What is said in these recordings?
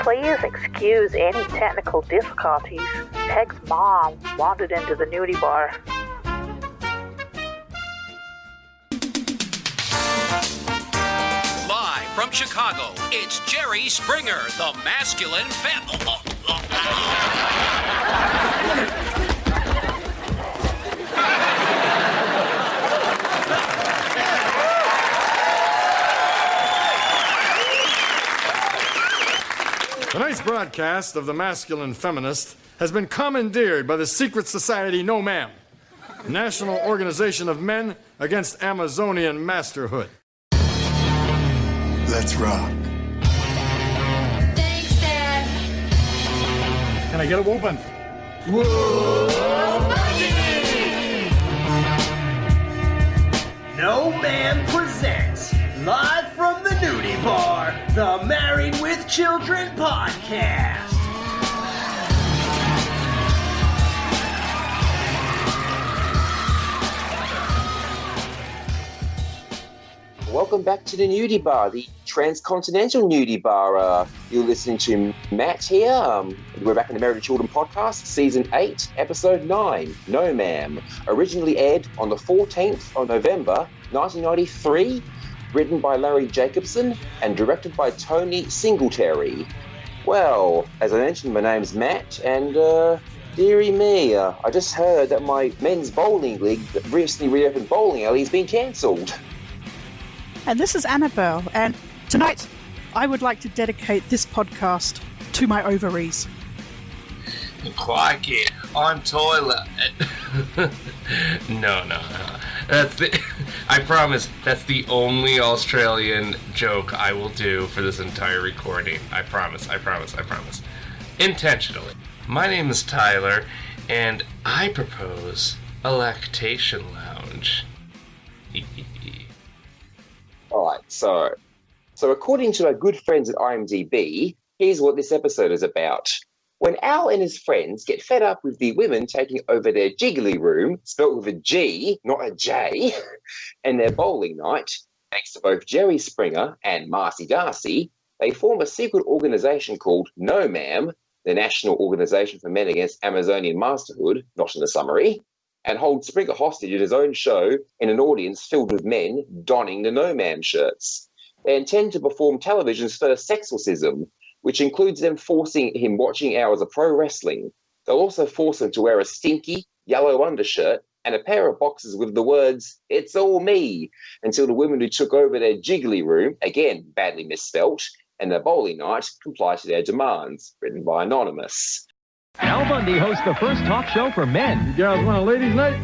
Please excuse any technical difficulties. Peg's mom wandered into the nudie bar. Live from Chicago, it's Jerry Springer, the masculine Tonight's broadcast of The Masculine Feminist has been commandeered by the secret society No Ma'am, National Organization of Men Against Amazonian Masterhood. Let's rock. Thanks, Dad. Can I get a whoopin'? No Man presents, live from the nudie bar, the Married with Children podcast. Welcome back to the nudie bar, the transcontinental nudie bar. You're listening to Matt here. We're back in the Married with Children podcast, season 8, episode 9, No Ma'am. Originally aired on the 14th of November, 1993, written by Larry Jacobson and directed by Tony Singletary. Well, as I mentioned, my name's Matt, and dearie me, I just heard that my men's bowling league, that recently reopened bowling alley, has been cancelled. And this is Annabelle, and tonight I would like to dedicate this podcast to my ovaries. Crikey, I'm Tyler. No. That's I promise, that's the only Australian joke I will do for this entire recording. I promise. Intentionally. My name is Tyler, and I propose a lactation lounge. Alright, so according to our good friends at IMDb, here's what this episode is about. When Al and his friends get fed up with the women taking over their jiggly room, spelt with a G, not a J, and their bowling night, thanks to both Jerry Springer and Marcy Darcy, they form a secret organization called No Ma'am, the National Organization for Men Against Amazonian Masterhood, not in the summary, and hold Springer hostage at his own show in an audience filled with men donning the No Ma'am shirts. They intend to perform television's first sexorcism, which includes them forcing him watching hours of pro wrestling. They'll also force him to wear a stinky yellow undershirt and a pair of boxers with the words, "It's all me," until the women who took over their jiggly room, again badly misspelt, and their bowling night comply to their demands, written by Anonymous. Al Bundy hosts the first talk show for men. You gals want a ladies' night?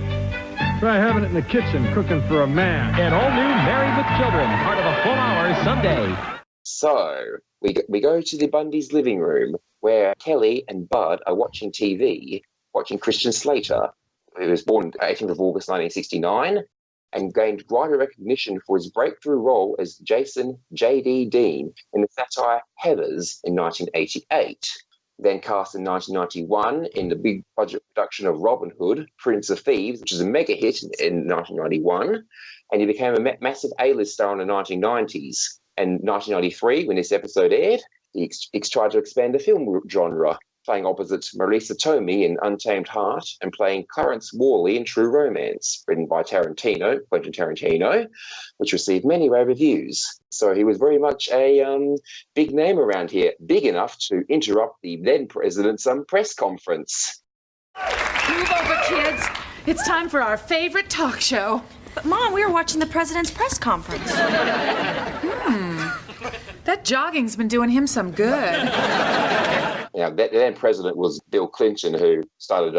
Try having it in the kitchen, cooking for a man. And all new Married with Children, part of a full hour Sunday. So, we go to the Bundy's living room, where Kelly and Bud are watching TV, watching Christian Slater, who was born 18th of August 1969, and gained wider recognition for his breakthrough role as Jason J.D. Dean in the satire Heathers in 1988. Then cast in 1991 in the big budget production of Robin Hood, Prince of Thieves, which is a mega hit in 1991, and he became a massive A-list star in the 1990s. And 1993, when this episode aired, he tried to expand the film genre, playing opposite Marisa Tomei in Untamed Heart and playing Clarence Worley in True Romance, written by Quentin Tarantino, which received many rave reviews. So he was very much a big name around here, big enough to interrupt the then president's press conference. Move over, kids. It's time for our favorite talk show. But, Mom, we were watching the president's press conference. That jogging's been doing him some good. Yeah, the then president was Bill Clinton, who started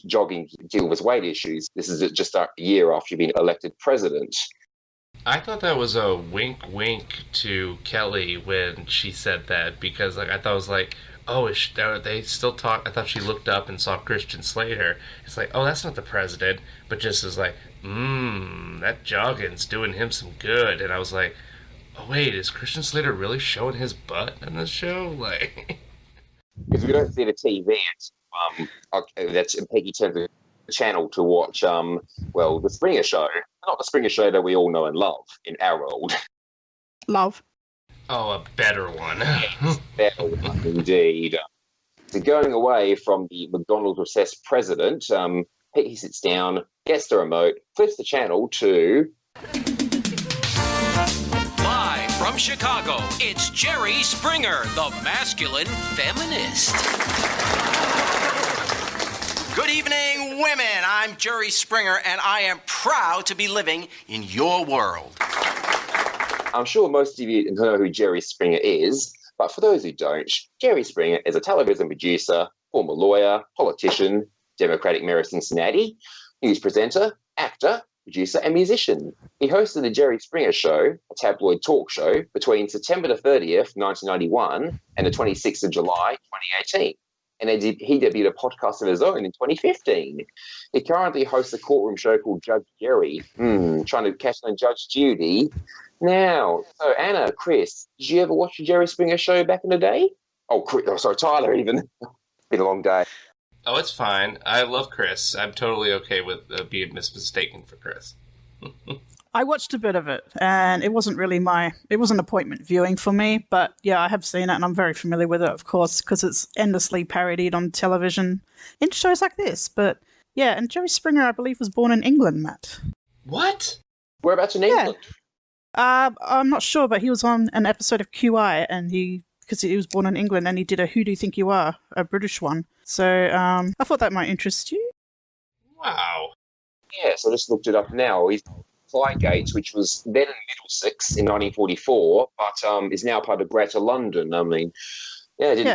jogging to deal with his weight issues. This is just a year after he'd been elected president. I thought that was a wink to Kelly when she said that, because I thought it was like, oh, they still talk. I thought she looked up and saw Christian Slater. It's like, oh, that's not the president, but just is like, that jogging's doing him some good. And I was like, oh wait, is Christian Slater really showing his butt in this show? Like, because we don't see the TV, that's Peggy turns the channel to watch the Springer Show. Not the Springer Show that we all know and love in our world. Love. Oh, a better one. Better one, indeed. So going away from the McDonald's-obsessed president, he sits down, gets the remote, flips the channel to... Live from Chicago, it's Jerry Springer, the masculine feminist. Good evening, women. I'm Jerry Springer, and I am proud to be living in your world. I'm sure most of you know who Jerry Springer is, but for those who don't, Jerry Springer is a television producer, former lawyer, politician, Democratic mayor of Cincinnati, news presenter, actor, producer, and musician. He hosted the Jerry Springer Show, a tabloid talk show, between September the 30th, 1991 and the 26th of July, 2018. And he debuted a podcast of his own in 2015. He currently hosts a courtroom show called Judge Jerry, trying to catch on Judge Judy. Now, so Anna, Chris, did you ever watch the Jerry Springer Show back in the day? Sorry, Tyler even. It's been a long day. Oh, it's fine. I love Chris. I'm totally okay with being mistaken for Chris. I watched a bit of it, and it wasn't really it wasn't appointment viewing for me, but yeah, I have seen it, and I'm very familiar with it, of course, because it's endlessly parodied on television in shows like this. But yeah, and Jerry Springer, I believe, was born in England, Matt. What? Whereabouts in England? I'm not sure, but he was on an episode of QI, and because he was born in England, and he did a Who Do You Think You Are, a British one. So I thought that might interest you. Wow. Yeah, so I just looked it up now. He's Flygate, which was then in Middlesex in 1944, but is now part of Greater London. I mean, I think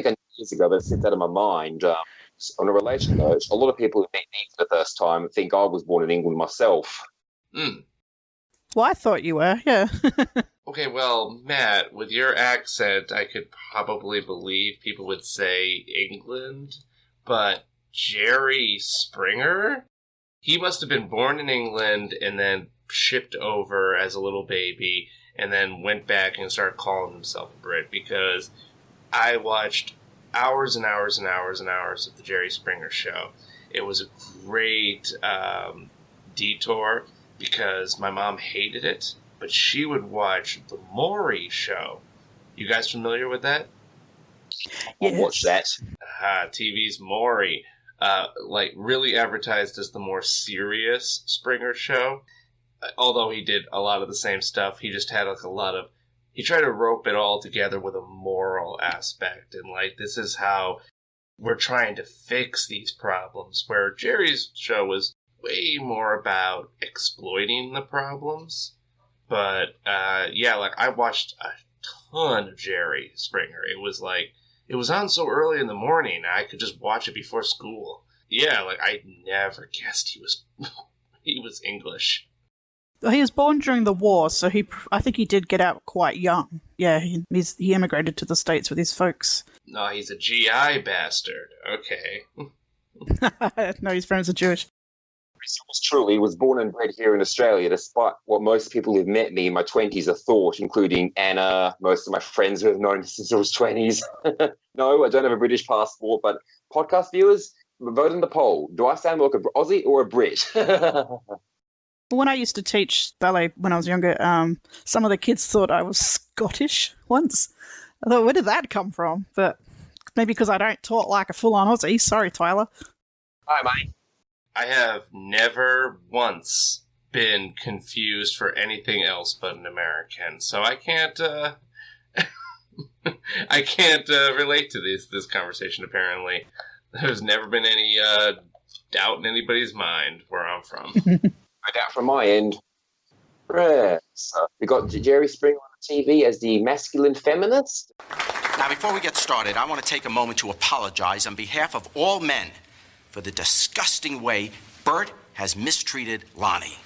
I knew years ago, but it's slipped out of my mind. On a relation note, a lot of people who meet me for the first time think I was born in England myself. Well, I thought you were, yeah. Okay, well, Matt, with your accent, I could probably believe people would say England, but Jerry Springer? He must have been born in England and then shipped over as a little baby and then went back and started calling himself a Brit, because I watched hours and hours and hours and hours of the Jerry Springer Show. It was a great detour because my mom hated it, but she would watch the Maury Show. You guys familiar with that? Yes. I'll watch that. TV's Maury. Really advertised as the more serious Springer Show. Although he did a lot of the same stuff, he just had he tried to rope it all together with a moral aspect, and this is how we're trying to fix these problems, where Jerry's show was way more about exploiting the problems. But I watched a ton of Jerry Springer. It was on so early in the morning, I could just watch it before school. Yeah, I never guessed he was English. Well, he was born during the war, so I think he did get out quite young. Yeah, he immigrated to the States with his folks. No, he's a GI bastard. Okay. No, his parents are Jewish. Yours truly was born and bred here in Australia, despite what most people who've met me in my 20s have thought, including Anna, most of my friends who have known me since I was 20s. No, I don't have a British passport, but podcast viewers, vote in the poll. Do I sound like an Aussie or a Brit? When I used to teach ballet when I was younger, some of the kids thought I was Scottish once. I thought, where did that come from? But maybe because I don't talk like a full-on Aussie. Sorry, Tyler. Hi, mate. I have never once been confused for anything else but an American, so I can't relate to this conversation. Apparently, there's never been any doubt in anybody's mind where I'm from. I doubt from my end. So we got Jerry Springer on the TV as the masculine feminist. Now, before we get started, I want to take a moment to apologize on behalf of all men for the disgusting way Bert has mistreated Lonnie.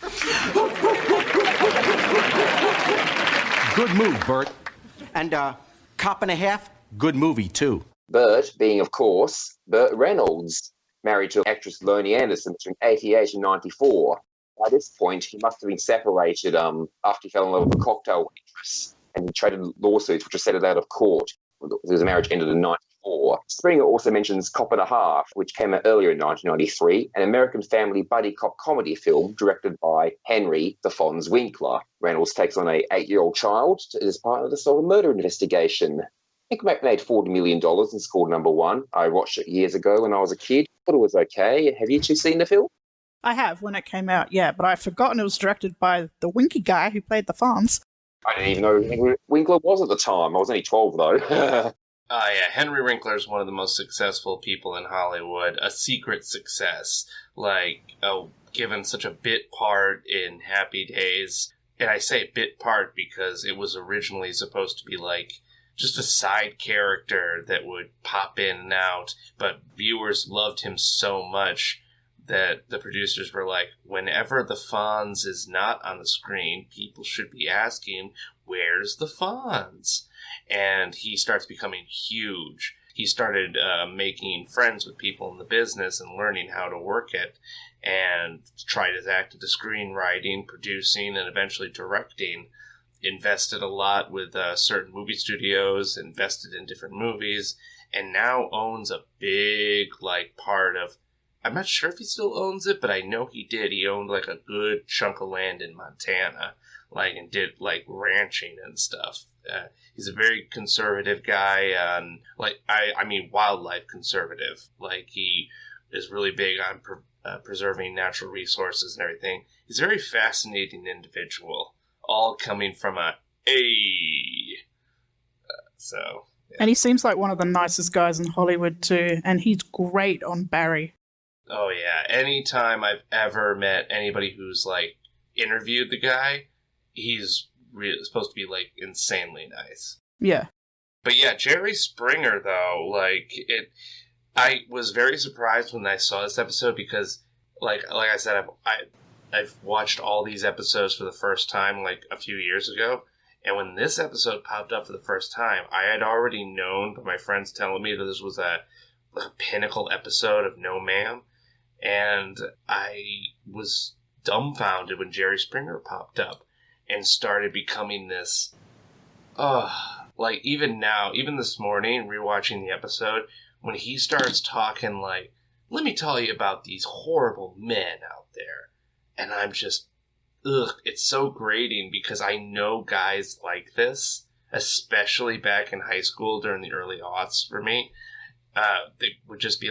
Good move, Bert. And Cop and a Half, good movie, too. Bert being, of course, Burt Reynolds, married to actress Lonnie Anderson between 88 and 94. By this point, he must have been separated after he fell in love with a cocktail waitress, and he traded lawsuits which were settled out of court. His marriage ended in 94. 1994. Springer also mentions Cop and a Half, which came out earlier in 1993, an American family buddy cop comedy film directed by Henry the Fonz Winkler. Reynolds takes on a 8-year-old child as part of the solve a murder investigation. I think it made $40 million and scored #1. I watched it years ago when I was a kid. Thought it was okay. Have you two seen the film? I have when it came out, yeah, but I've forgotten it was directed by the Winky guy who played the Fonz. I didn't even know who Winkler was at the time. I was only 12, though. Yeah, Henry Winkler is one of the most successful people in Hollywood. A secret success. Given such a bit part in Happy Days. And I say bit part because it was originally supposed to be just a side character that would pop in and out. But viewers loved him so much that the producers were like, whenever the Fonz is not on the screen, people should be asking, where's the Fonz? And he starts becoming huge. He started making friends with people in the business and learning how to work it, and tried his act into screenwriting, producing, and eventually directing. Invested a lot with certain movie studios, invested in different movies, and now owns a big part of, I'm not sure if he still owns it, but I know he did. He owned a good chunk of land in Montana, and did ranching and stuff. He's a very conservative guy on, wildlife conservative. He is really big on preserving natural resources and everything. He's a very fascinating individual, all coming from yeah. And he seems like one of the nicest guys in Hollywood too, and he's great on Barry. Oh yeah, anytime I've ever met anybody who's interviewed the guy, he's supposed to be insanely nice. Yeah. But yeah, Jerry Springer though, I was very surprised when I saw this episode because, like I said, I've watched all these episodes for the first time a few years ago, and when this episode popped up for the first time, I had already known by my friends telling me that this was a pinnacle episode of No Ma'am, and I was dumbfounded when Jerry Springer popped up and started becoming this. Even now, even this morning, rewatching the episode, when he starts talking let me tell you about these horrible men out there. And I'm just, it's so grating because I know guys like this, especially back in high school during the early aughts for me. They would just be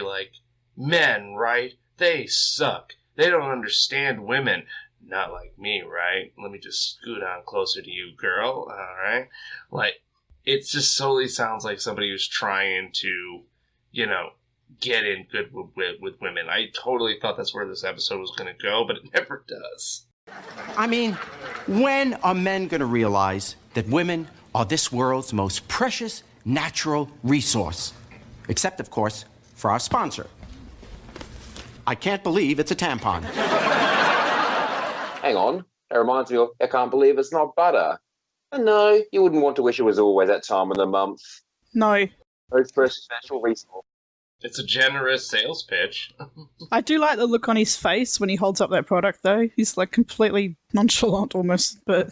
men, right? They suck. They don't understand women. Not like me, right? Let me just scoot on closer to you, girl. All right? It just solely sounds like somebody who's trying to, get in good with women. I totally thought that's where this episode was going to go, but it never does. I mean, when are men going to realize that women are this world's most precious natural resource? Except, of course, for our sponsor. I can't believe it's a tampon. Hang on. That reminds me of I can't believe it's not butter. And no, you wouldn't want to wish it was always that time of the month. No. Those precious natural resources. It's a generous sales pitch. I do like the look on his face when he holds up that product, though. He's completely nonchalant almost, but...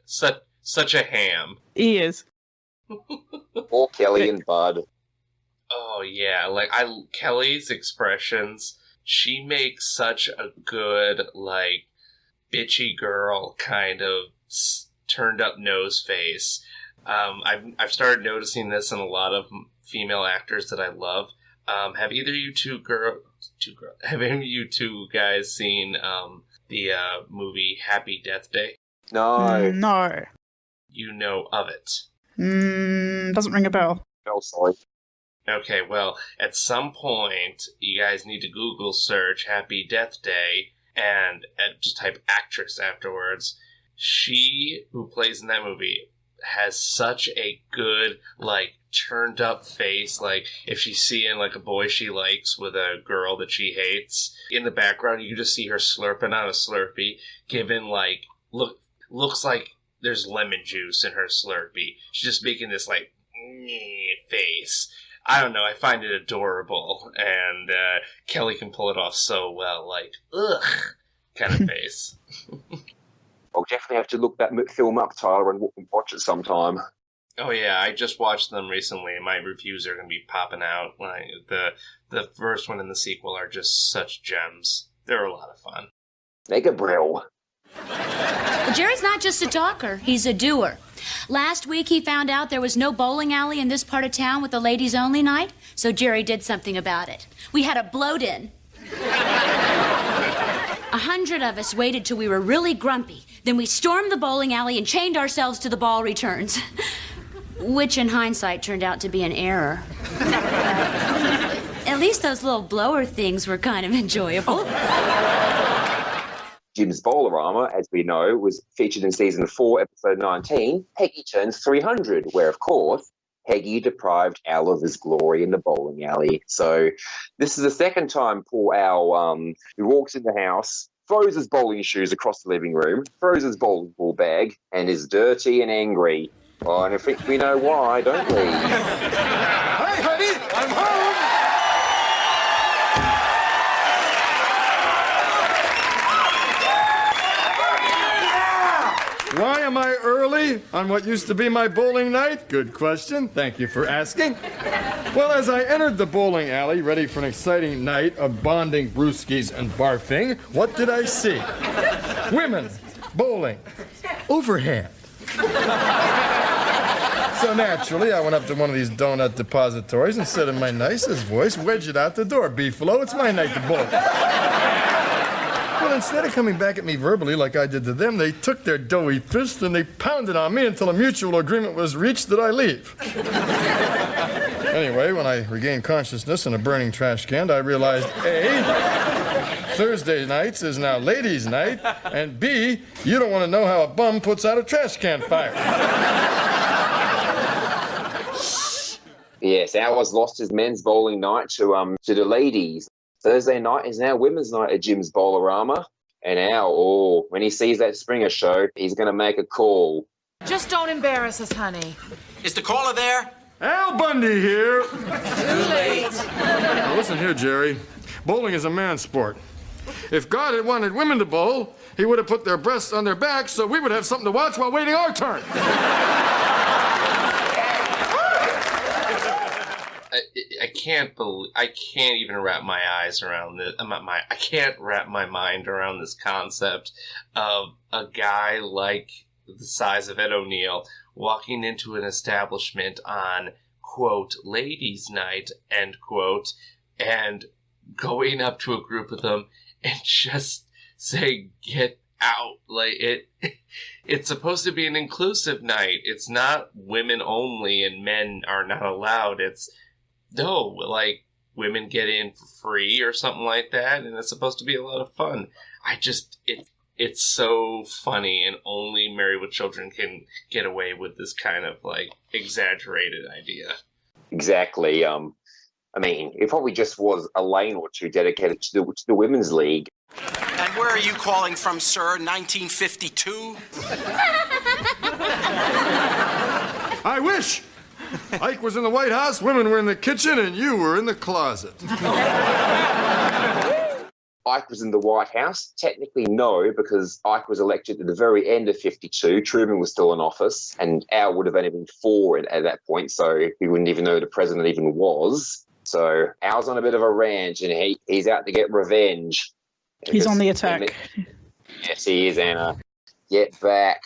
Such a ham. He is. Poor Kelly and Bud. Oh, yeah. Kelly's expressions, she makes such a good, bitchy girl kind of turned up nose face. I've started noticing this in a lot of female actors that I love. Have either of you have any of you two guys seen the movie Happy Death Day? No. No. You know of it? Doesn't ring a bell. No, sorry. Okay, well, at some point, you guys need to Google search Happy Death Day and just type actress afterwards. She, who plays in that movie, has such a good, turned up face. If she's seeing, a boy she likes with a girl that she hates, in the background, you can just see her slurping on a Slurpee, given, looks like there's lemon juice in her Slurpee. She's just making this, face. I don't know, I find it adorable, and Kelly can pull it off so well, ugh, kind of face. I'll definitely have to look that film up, Tyler, and watch it sometime. Oh yeah, I just watched them recently, and my reviews are going to be popping out. Like the first one and the sequel are just such gems. They're a lot of fun. Mega Brill. Well, Jerry's not just a talker, he's a doer. Last week he found out there was no bowling alley in this part of town with a ladies only night, so Jerry did something about it. We had a bloat-in. 100 of us waited till we were really grumpy. Then we stormed the bowling alley and chained ourselves to the ball returns. Which, in hindsight, turned out to be an error. At least those little blower things were kind of enjoyable. Jim's Bowlerama, as we know, was featured in Season 4, Episode 19, Peggy Turns 300, where, of course, Peggy deprived Al of his glory in the bowling alley. So this is the second time poor Al, who walks in the house, throws his bowling shoes across the living room, throws his bowling ball bag, and is dirty and angry. Oh, and I think we know why, don't we? Hi, honey, I'm home! Why am I early on what used to be my bowling night? Good question. Thank you for asking. Well, as I entered the bowling alley, ready for an exciting night of bonding brewskis and barfing, what did I see? Women bowling overhand. So naturally, I went up to one of these donut depositories and said in my nicest voice, wedge it out the door, Beefalo, it's my night to bowl. Well, instead of coming back at me verbally like I did to them, they took their doughy fist and they pounded on me until a mutual agreement was reached that I leave. Anyway, when I regained consciousness in a burning trash can, I realized A, Thursday nights is now ladies' night, and B, you don't want to know how a bum puts out a trash can fire. Yes, Al has lost his men's bowling night to the ladies. Thursday night is now women's night at Jim's Bowlerama. And Al, when he sees that Springer show, he's going to make a call. Just don't embarrass us, honey. Is the caller there? Al Bundy here. Too late. Now listen here, Jerry. Bowling is a man's sport. If God had wanted women to bowl, he would have put their breasts on their backs so we would have something to watch while waiting our turn. I can't even wrap my eyes around this. I can't wrap my mind around this concept of a guy like the size of Ed O'Neill walking into an establishment on, quote, ladies' night, end quote, and going up to a group of them and just saying, get out. Like, it's supposed to be an inclusive night. It's not women only and men are not allowed. It's, no, like, women get in for free or something like that, and it's supposed to be a lot of fun. It's so funny, and only Married with Children can get away with this kind of, like, exaggerated idea. Exactly. I mean, it probably just was a lane or two dedicated to the women's league. And where are you calling from, sir? 1952? I wish. Ike was in the White House, women were in the kitchen, and you were in the closet. Ike was in the White House? Technically, no, because Ike was elected at the very end of 52. Truman was still in office, and Al would have only been 4 at that point, so we wouldn't even know who the president even was. So Al's on a bit of a ranch, and he's out to get revenge. He's on the attack. Yes, he is, Anna. Get back.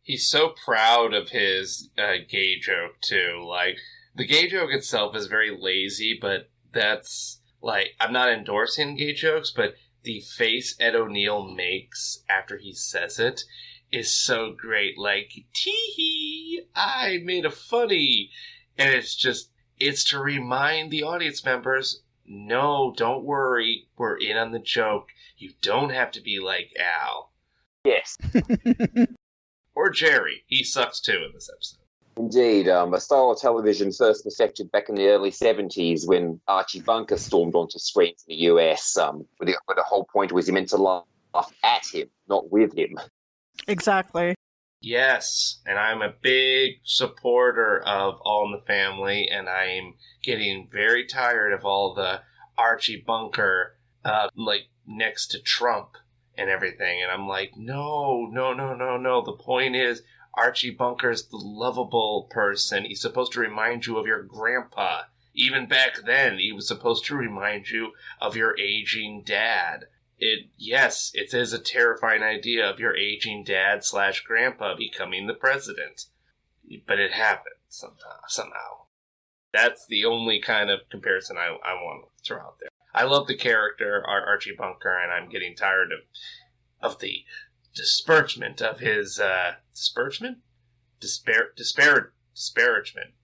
He's so proud of his gay joke, too. Like, the gay joke itself is very lazy, but that's, like, I'm not endorsing gay jokes, but the face Ed O'Neill makes after he says it is so great. Like, tee-hee, I made a funny. And it's to remind the audience members, no, don't worry, we're in on the joke. You don't have to be like Al. Yes. Or Jerry. He sucks too in this episode. Indeed. A style of television first perfected back in the early 70s when Archie Bunker stormed onto screens in the US, where the whole point was he meant to laugh at him, not with him. Exactly. Yes, and I'm a big supporter of All in the Family, and I'm getting very tired of all the Archie Bunker, next to Trump and everything. And I'm like, no. The point is, Archie Bunker's the lovable person. He's supposed to remind you of your grandpa. Even back then, he was supposed to remind you of your aging dad. Yes, it is a terrifying idea of your aging dad / grandpa becoming the president. But it happened somehow. That's the only kind of comparison I want to throw out there. I love the character, Archie Bunker, and I'm getting tired of the disparagement of his... disparagement? Disparagement.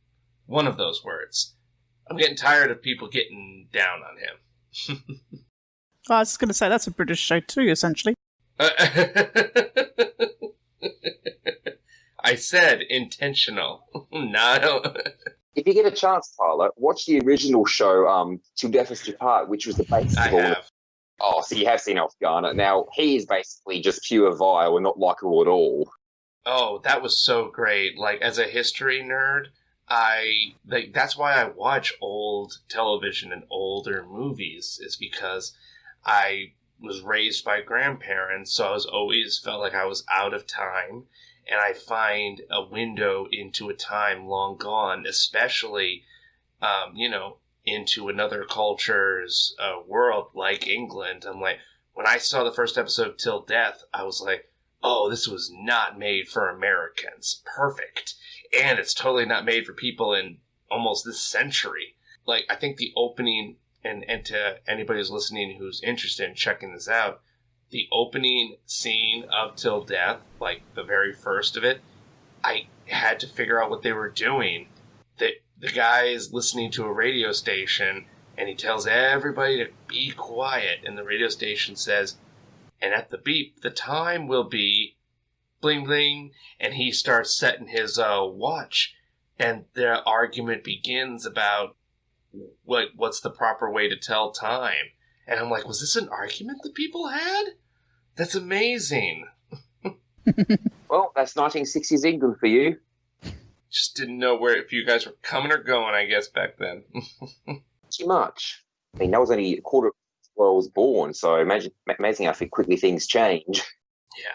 One of those words. I'm getting tired of people getting down on him. I was going to say, that's a British show too, essentially. I said intentional. No. If you get a chance, Tyler, watch the original show, Till Death Us Do Part, which was the basis of all. I have. Oh, so you have seen Alf Garner. Now, he is basically just pure vile and not likable at all. Oh, that was so great. Like, as a history nerd, that's why I watch old television and older movies, is because I was raised by grandparents, so I was always felt like I was out of time, and I find a window into a time long gone, especially, into another culture's world like England. I'm like, when I saw the first episode of Till Death, I was like, oh, this was not made for Americans. Perfect. And it's totally not made for people in almost this century. Like, I think the opening, and to anybody who's listening who's interested in checking this out, the opening scene of Till Death, like the very first of it, I had to figure out what they were doing. The guy is listening to a radio station, and he tells everybody to be quiet, and the radio station says, and at the beep, the time will be bling bling, and he starts setting his watch, and the argument begins about what's the proper way to tell time. And I'm like, was this an argument that people had? That's amazing. Well, that's 1960s England for you. Just didn't know if you guys were coming or going, I guess, back then. Too much. I mean, that was only a quarter where I was born, so amazing how quickly things change. Yeah.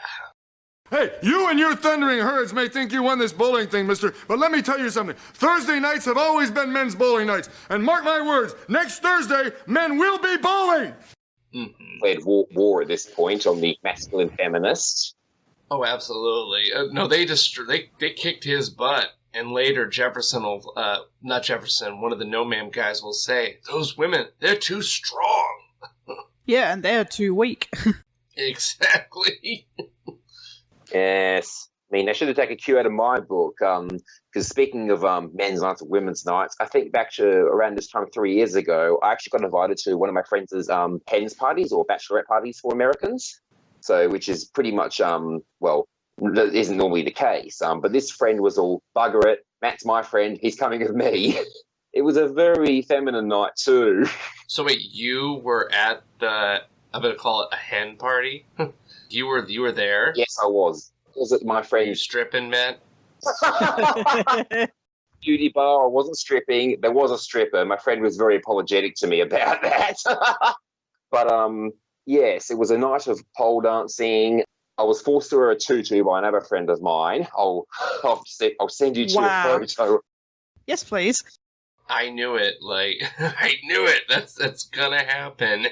Hey, you and your thundering herds may think you won this bowling thing, mister, but let me tell you something. Thursday nights have always been men's bowling nights. And mark my words, next Thursday, men will be bowling! We had war at this point on the masculine feminists. Oh, absolutely. No, they kicked his butt. And later, not Jefferson, one of the No Ma'am guys will say, those women, they're too strong. Yeah, and they're too weak. Exactly. Yes. I mean, I should have taken a cue out of my book, because speaking of men's nights and women's nights, I think back to around this time 3 years ago, I actually got invited to one of my friends' hens parties or bachelorette parties for Americans. So, which is pretty much, that isn't normally the case. But this friend was all, bugger it, Matt's my friend, he's coming with me. It was a very feminine night too. So wait, you were at I'm going to call it a hen party? You were there? Yes, I was. Was it my friend? Were you stripping, Matt? Beauty bar, I wasn't stripping. There was a stripper. My friend was very apologetic to me about that. But yes, it was a night of pole dancing. I was forced to wear a tutu by another friend of mine. I'll send you to a photo. Yes, please. I knew it. I knew it. That's gonna happen.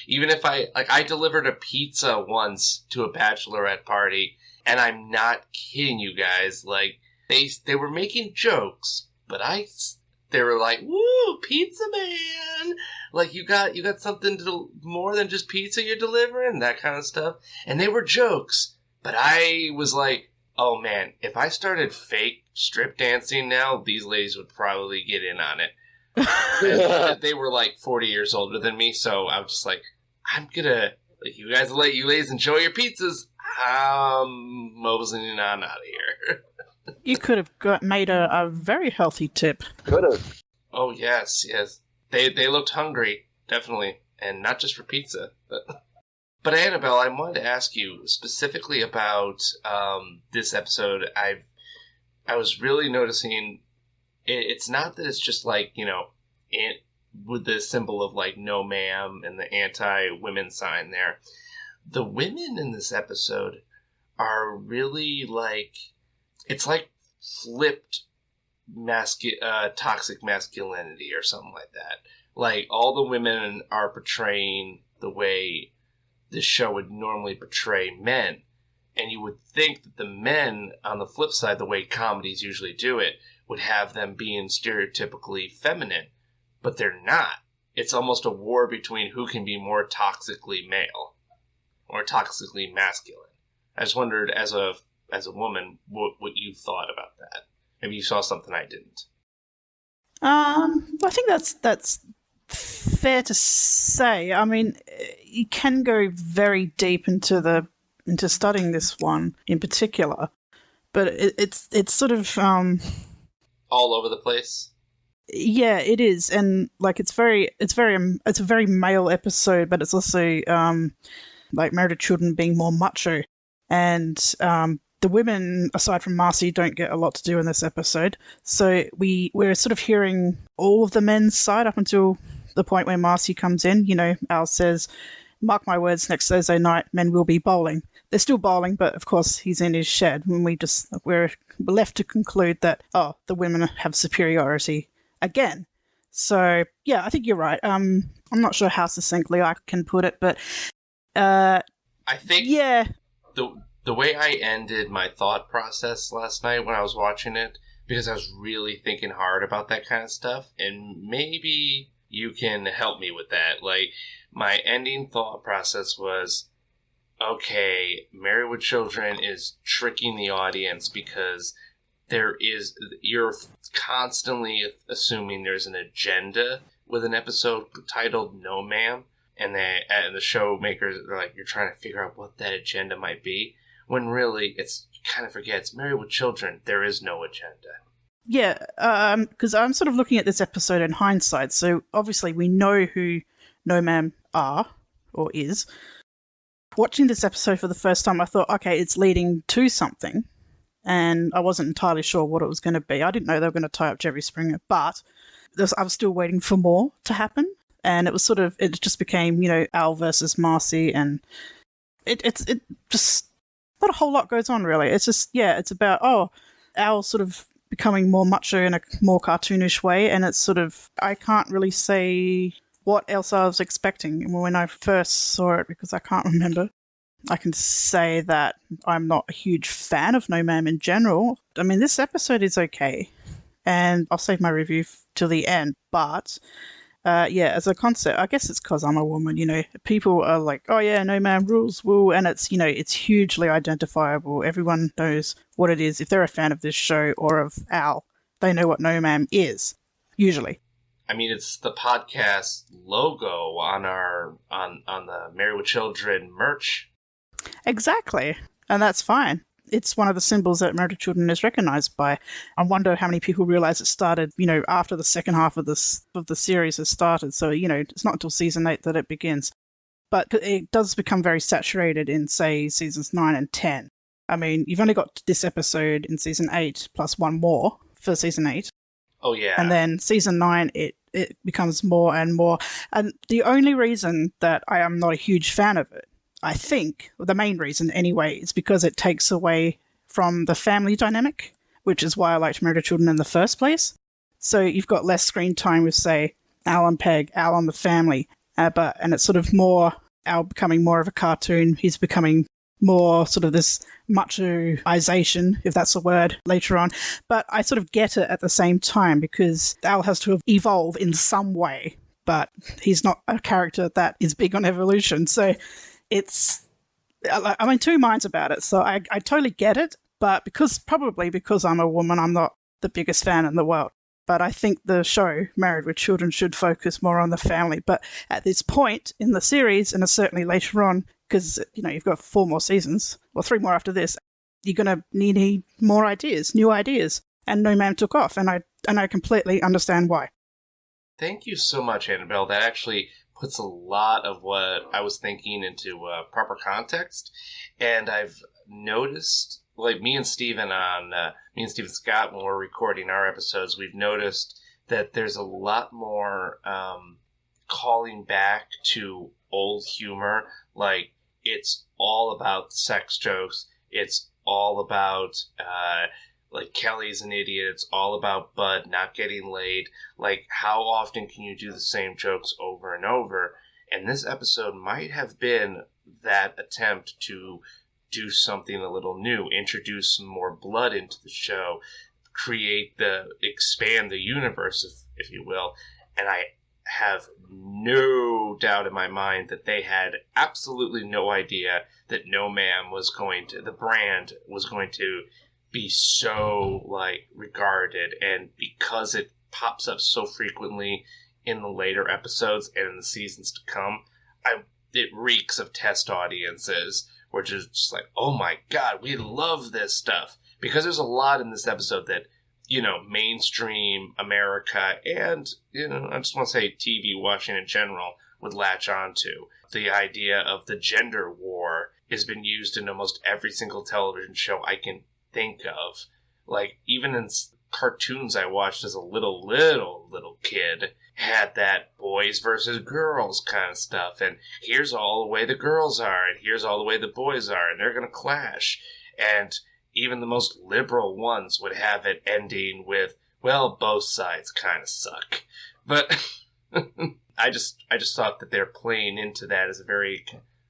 Even if I delivered a pizza once to a bachelorette party, and I'm not kidding you guys. Like, they were making jokes, but they were like, "Woo, pizza man! Like, you got something more than just pizza you're delivering," that kind of stuff. And they were jokes, but I was like, "Oh man, if I started fake strip dancing now, these ladies would probably get in on it." They were like 40 years older than me, so I was just like, "I'm gonna you guys let you ladies enjoy your pizzas. I'm moseying on out of here." You could have made a very healthy tip. Could have. Oh, yes. They looked hungry, definitely. And not just for pizza. But Annabelle, I wanted to ask you specifically about this episode. I was really noticing, it's not that it's just like, with the symbol of like no ma'am and the anti-women sign there. The women in this episode are really like, it's like flipped toxic masculinity or something like that. Like, all the women are portraying the way the show would normally portray men. And you would think that the men, on the flip side, the way comedies usually do it, would have them being stereotypically feminine. But they're not. It's almost a war between who can be more toxically male or toxically masculine. I just wondered, as a woman, what you thought about that. Maybe you saw something I didn't. I think that's fair to say. I mean, you can go very deep into studying this one in particular, but it's sort of all over the place. Yeah, it is, and like it's a very male episode, but it's also like Married with Children being more macho, and the women, aside from Marcy, don't get a lot to do in this episode. So we're sort of hearing all of the men's side up until the point where Marcy comes in. You know, Al says, "Mark my words, next Thursday night, men will be bowling." They're still bowling, but of course he's in his shed, and we're left to conclude that the women have superiority again. So yeah, I think you're right. I'm not sure how succinctly I can put it, but I think the way I ended my thought process last night when I was watching it, because I was really thinking hard about that kind of stuff, and maybe you can help me with that. Like, my ending thought process was, okay, Married with Children is tricking the audience because you're constantly assuming there's an agenda with an episode titled No Ma'am, and the show makers are like, you're trying to figure out what that agenda might be, when really you kind of forget it's Married with Children. There is no agenda. Yeah, because I'm sort of looking at this episode in hindsight, so obviously we know who No Ma'am are, or is. Watching this episode for the first time, I thought, okay, it's leading to something, and I wasn't entirely sure what it was going to be. I didn't know they were going to tie up Jerry Springer, but I was still waiting for more to happen, and it just became, you know, Al versus Marcy, and it just, not a whole lot goes on, really. It's just, yeah, it's about, Al sort of becoming more macho in a more cartoonish way, and it's sort of, I can't really say what else I was expecting when I first saw it, because I can't remember. I can say that I'm not a huge fan of No Ma'am in general. I mean, this episode is okay, and I'll save my review till the end, but yeah, as a concept, I guess it's because I'm a woman, you know. People are like, oh yeah, No Ma'am rules, woo, and it's, you know, it's hugely identifiable. Everyone knows what it is. If they're a fan of this show or of Al, they know what No Ma'am is, usually. I mean, it's the podcast logo on the Married with Children merch. Exactly, and that's fine. It's one of the symbols that Married with Children is recognized by. I wonder how many people realize it started, you know, after the second half of the series has started. So, you know, it's not until season 8 that it begins. But it does become very saturated in, say, seasons 9 and 10. I mean, you've only got this episode in season 8 plus one more for season 8. Oh, yeah. And then season 9, it becomes more and more. And the only reason that I am not a huge fan of it, I think, the main reason anyway, is because it takes away from the family dynamic, which is why I liked Married with Children in the first place. So you've got less screen time with, say, Al and Peg, Al on the family, and it's sort of more Al becoming more of a cartoon. He's becoming more sort of this machoization, if that's a word, later on. But I sort of get it at the same time, because Al has to evolve in some way, but he's not a character that is big on evolution. So I'm in two minds about it. So I totally get it, but because I'm a woman, I'm not the biggest fan in the world. But I think the show, Married with Children, should focus more on the family. But at this point in the series, and certainly later on, because, you know, you've got 4 more seasons, or 3 more after this, you're going to need more ideas, new ideas. And No Ma'am took off, and I completely understand why. Thank you so much, Annabelle. That actually puts a lot of what I was thinking into proper context. And I've noticed, like me and Steven Scott, when we're recording our episodes, we've noticed that there's a lot more calling back to old humor. Like, it's all about sex jokes. It's all about like, Kelly's an idiot. It's all about Bud not getting laid. Like, how often can you do the same jokes over and over? And this episode might have been that attempt to do something a little new, introduce some more blood into the show, expand the universe, if you will. And I have no doubt in my mind that they had absolutely no idea that No Ma'am the brand was going to be so, like, regarded. And because it pops up so frequently in the later episodes and in the seasons to come, it reeks of test audiences, which is just like, oh my god, we love this stuff. Because there's a lot in this episode that, mainstream America and, I just want to say TV watching in general would latch onto. The idea of the gender war has been used in almost every single television show I can think of. Like, even in cartoons I watched as a little kid had that boys versus girls kind of stuff. And here's all the way the girls are, and here's all the way the boys are, and they're going to clash. And even the most liberal ones would have it ending with, well, both sides kind of suck. But I just thought that they're playing into that as a very,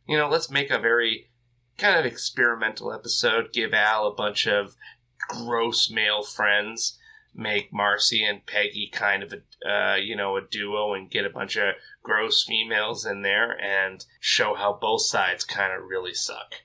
let's make a very kind of experimental episode, give Al a bunch of gross male friends, make Marcy and Peggy kind of a duo, and get a bunch of gross females in there and show how both sides kind of really suck.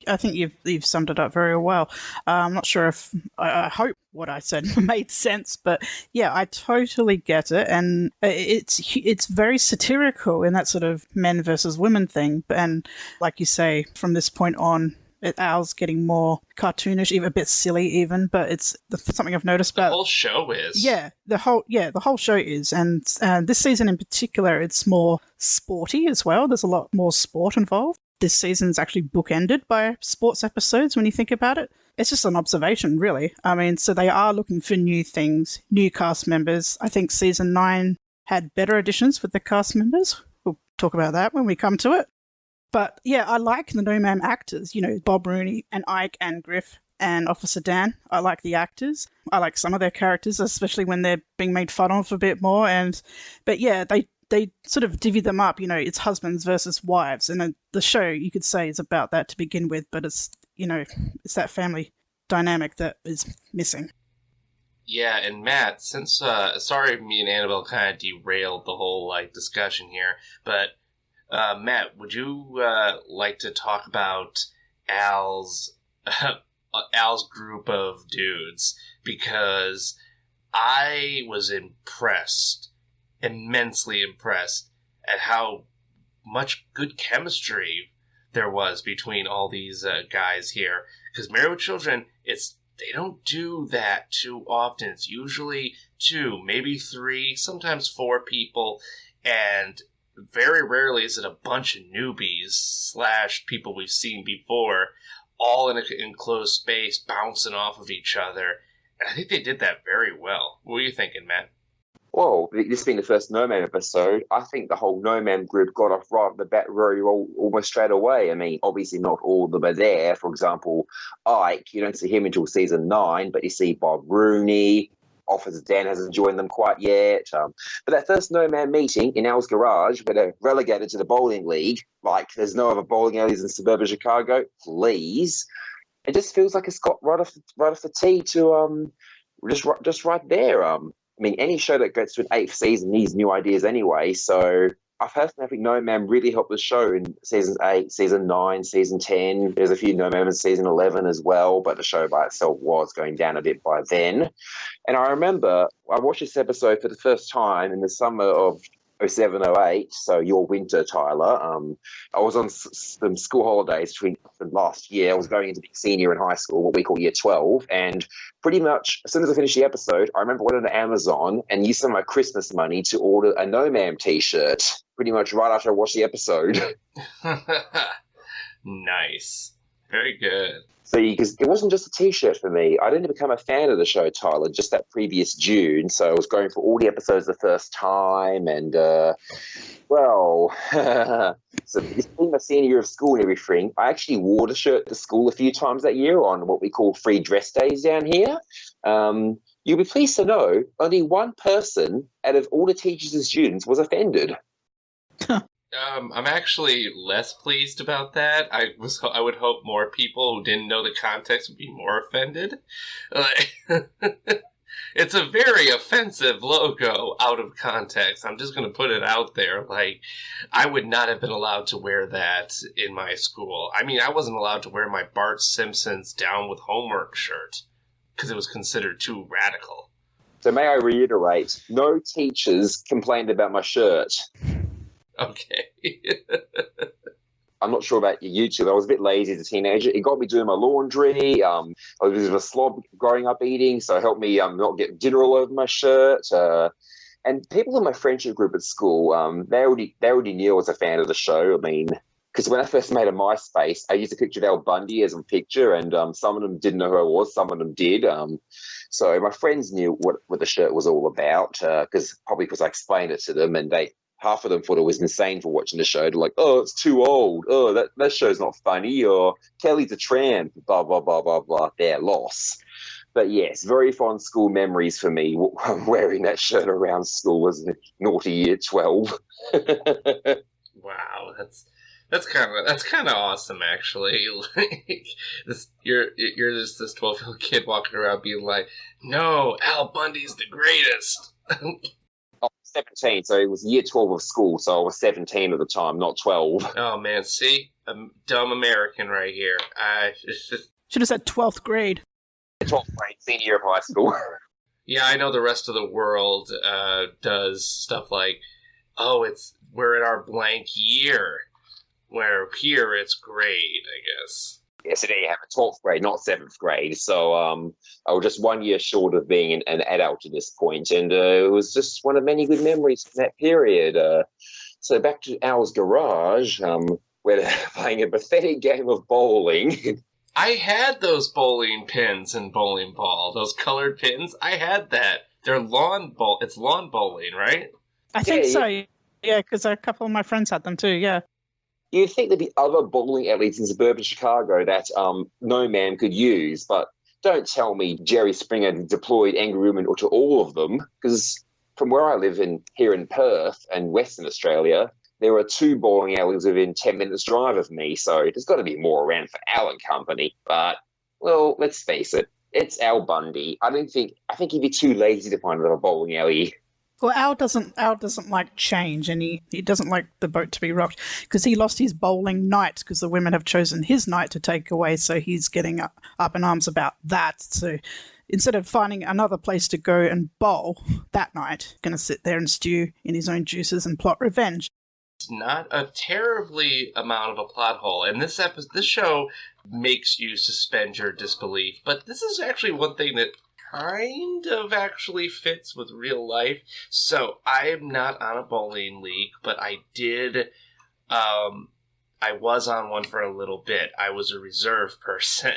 I think you've summed it up very well. I'm not sure if I hope what I said made sense, but yeah, I totally get it, and it's very satirical in that sort of men versus women thing. And like you say, from this point on, Al's getting more cartoonish, even a bit silly, even. But it's something I've noticed about the whole show is. The whole show is, and this season in particular, it's more sporty as well. There's a lot more sport involved. This season's actually bookended by sports episodes when you think about it. It's just an observation, really. I mean, so they are looking for new things, new cast members. I think season 9 had better additions with the cast members. We'll talk about that when we come to it. But yeah, I like the No Ma'am actors, Bob Rooney and Ike and Griff and Officer Dan. I like the actors. I like some of their characters, especially when they're being made fun of a bit more. But yeah, they sort of divvy them up, it's husbands versus wives. And the show, you could say, is about that to begin with, but it's, it's that family dynamic that is missing. Yeah, and Matt, since, sorry me and Annabelle kind of derailed the whole, discussion here, but, Matt, would you, like to talk about Al's group of dudes? Because I was immensely impressed at how much good chemistry there was between all these guys here. Because Married with Children, they don't do that too often. It's usually 2, maybe 3, sometimes 4 people, and very rarely is it a bunch of newbies / people we've seen before, all in an enclosed space, bouncing off of each other. And I think they did that very well. What were you thinking, Matt? Well, this being the first No Ma'am episode, I think the whole No Ma'am group got off right off the bat almost straight away. I mean, obviously not all of them are there. For example, Ike, you don't see him until season 9, but you see Bob Rooney. Officer Dan hasn't joined them quite yet. But that first No Ma'am meeting in Al's garage, where they're relegated to the bowling league, like there's no other bowling alleys in suburban Chicago, please. It just feels like it's got right off the tee to just right there. I mean, any show that gets to an 8th season needs new ideas anyway. So I personally think No Ma'am really helped the show in season 8, season 9, season 10. There's a few No Ma'am in season 11 as well, but the show by itself was going down a bit by then. And I remember I watched this episode for the first time in the summer of 07, 08, so your winter, Tyler. I was on some school holidays between last year. I was going into being senior in high school, what we call year 12, and pretty much as soon as I finished the episode, I remember went on Amazon and used some of my Christmas money to order a No Ma'am t-shirt, pretty much right after I watched the episode. Nice. Very good. See, because it wasn't just a T-shirt for me. I didn't become a fan of the show, Tyler, just that previous June. So I was going for all the episodes the first time, and well, so it's been my senior year of school and everything. I actually wore the shirt to school a few times that year on what we call free dress days down here. You'll be pleased to know only one person out of all the teachers and students was offended. I'm actually less pleased about that. I would hope more people who didn't know the context would be more offended. It's a very offensive logo out of context. I'm just going to put it out there. Like, I would not have been allowed to wear that in my school. I mean, I wasn't allowed to wear my Bart Simpson's Down with Homework shirt because it was considered too radical. So may I reiterate, no teachers complained about my shirt. Okay. I'm not sure about you two. I was a bit lazy as a teenager. It got me doing my laundry. I was a slob growing up eating, so it helped me not get dinner all over my shirt. And people in my friendship group at school, they already knew I was a fan of the show. I mean, because when I first made a MySpace, I used a picture of Al Bundy as a picture, and some of them didn't know who I was, some of them did. So my friends knew what the shirt was all about, because I explained it to them, and half of them thought it was insane for watching the show. They're like, oh, it's too old. Oh, that show's not funny. Or Kelly's a tramp. Blah, blah, blah, blah, blah. Their loss. But yes, very fond school memories for me. Wearing that shirt around school was a naughty year 12. Wow, that's kind of awesome, actually. Like, you're just this 12-year-old kid walking around being like, no, Al Bundy's the greatest. 17, so it was year 12 of school, so I was 17 at the time, not 12. Oh, man, see? A dumb American right here. Should have said 12th grade. 12th grade, senior year of high school. Yeah, I know the rest of the world does stuff like, oh, we're in our blank year, where here it's grade, I guess. Yeah, so there you have it, 12th grade, not 7th grade. So I was just 1 year short of being an adult at this point, and it was just one of many good memories from that period. So back to Al's garage, where they're playing a pathetic game of bowling. I had those bowling pins and bowling ball, those colored pins. I had that. They're it's lawn bowling, right? I think so. Yeah, because a couple of my friends had them too, yeah. You'd think there'd be other bowling alleys in suburban Chicago that no man could use, but don't tell me Jerry Springer deployed angry women to all of them, because from where I live here in Perth and Western Australia, there are 2 bowling alleys within 10 minutes drive of me, so there's got to be more around for Al and company. But, well, let's face it, it's Al Bundy. I think he'd be too lazy to find another bowling alley. Well, Al doesn't like change, and he doesn't like the boat to be rocked, because he lost his bowling night because the women have chosen his night to take away, so he's getting up in arms about that. So instead of finding another place to go and bowl that night, going to sit there and stew in his own juices and plot revenge. It's not a terribly amount of a plot hole, and this show makes you suspend your disbelief, but this is actually one thing that kind of actually fits with real life. So I am not on a bowling league, but I did. I was on one for a little bit. I was a reserve person.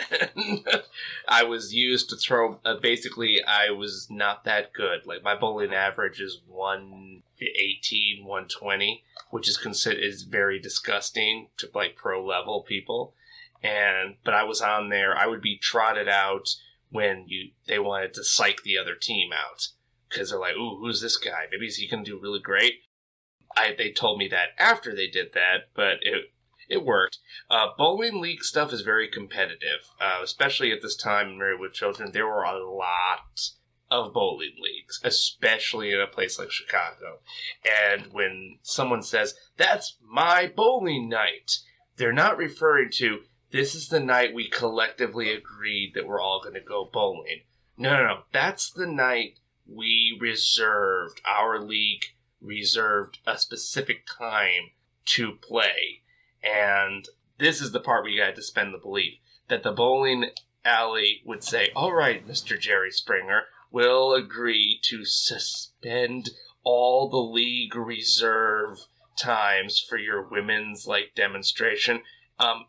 I was used to throw. Basically, I was not that good. Like, my bowling average is 118, 120, which is very disgusting to like pro level people. But I was on there. I would be trotted out when they wanted to psych the other team out, because they're like, ooh, who's this guy? Maybe he can do really great. They told me that after they did that, but it worked. Bowling league stuff is very competitive, especially at this time in Married with Children. There were a lot of bowling leagues, especially in a place like Chicago. And when someone says, that's my bowling night, they're not referring to, this is the night we collectively agreed that we're all going to go bowling. No. That's the night our league reserved a specific time to play. And this is the part where you had to suspend the belief that the bowling alley would say, all right, Mr. Jerry Springer, we'll agree to suspend all the league reserve times for your women's demonstration.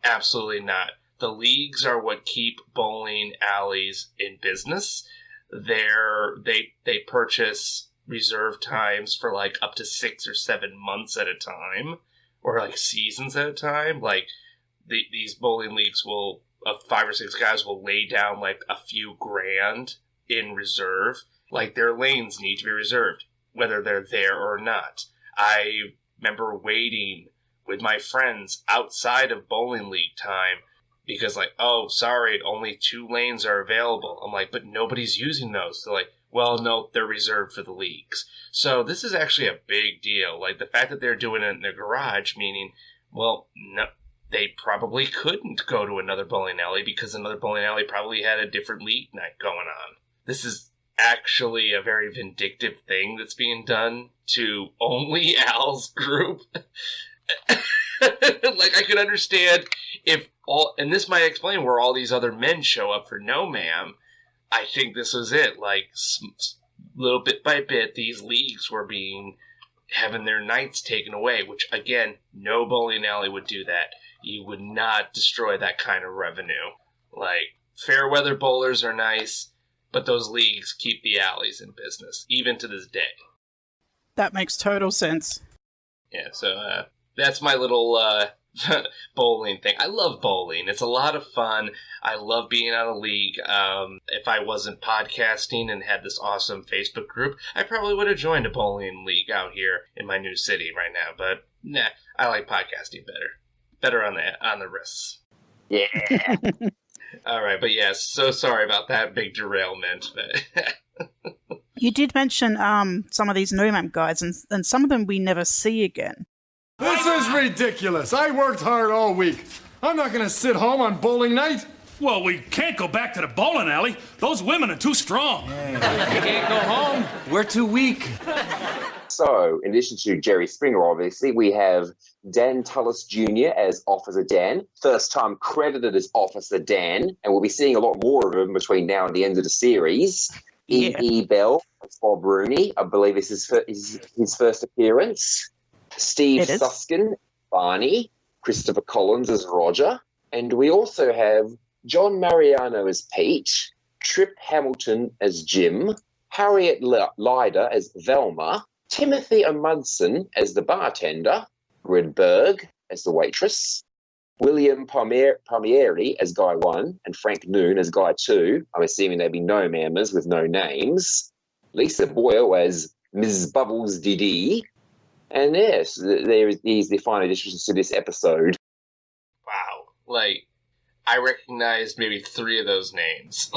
Absolutely not. the leagues are what keep bowling alleys in business. They purchase reserve times for like up to 6 or 7 months at a time, or like seasons at a time. Like these bowling leagues will, 5 or 6 guys will lay down like a few grand in reserve. Like their lanes need to be reserved, whether they're there or not. I remember waiting with my friends outside of bowling league time because like, oh, sorry, only 2 lanes are available. I'm like, but nobody's using those. They're like, well, no, they're reserved for the leagues. So this is actually a big deal. Like the fact that they're doing it in their garage, meaning, well, no, they probably couldn't go to another bowling alley because another bowling alley probably had a different league night going on. This is actually a very vindictive thing that's being done to only Al's group. Like, I could understand if all, and this might explain where all these other men show up for No Ma'am. I think this was it. Like, little bit by bit, these leagues were having their nights taken away, which, again, no bowling alley would do that. You would not destroy that kind of revenue. Like, fair weather bowlers are nice, but those leagues keep the alleys in business, even to this day. That makes total sense. Yeah, so that's my little bowling thing. I love bowling. It's a lot of fun. I love being on a league. If I wasn't podcasting and had this awesome Facebook group, I probably would have joined a bowling league out here in my new city right now. But nah, I like podcasting better. Better on the wrists. Yeah. All right, but yeah, so sorry about that big derailment. You did mention some of these No Ma'am guys, and some of them we never see again. This is ridiculous. I worked hard all week. I'm not going to sit home on bowling night. Well, we can't go back to the bowling alley. Those women are too strong. We can't go home. We're too weak. So, in addition to Jerry Springer, obviously, we have Dan Tullis Jr. as Officer Dan, first time credited as Officer Dan, and we'll be seeing a lot more of him between now and the end of the series. Yeah. E. Bell as Bob Rooney, I believe this is his first appearance. Steve Suskin, Barney, Christopher Collins as Roger, and we also have John Mariano as Pete, Trip Hamilton as Jim, Harriet Lyder as Velma, Timothy Amundsen as the bartender, Red Berg as the waitress, William Palmieri as Guy 1, and Frank Noon as Guy 2. I'm assuming there'd be no mammers with no names. Lisa Boyle as Ms. Bubbles Didi. And yes, there is the final additions to this episode. Wow. Like, I recognized maybe 3 of those names.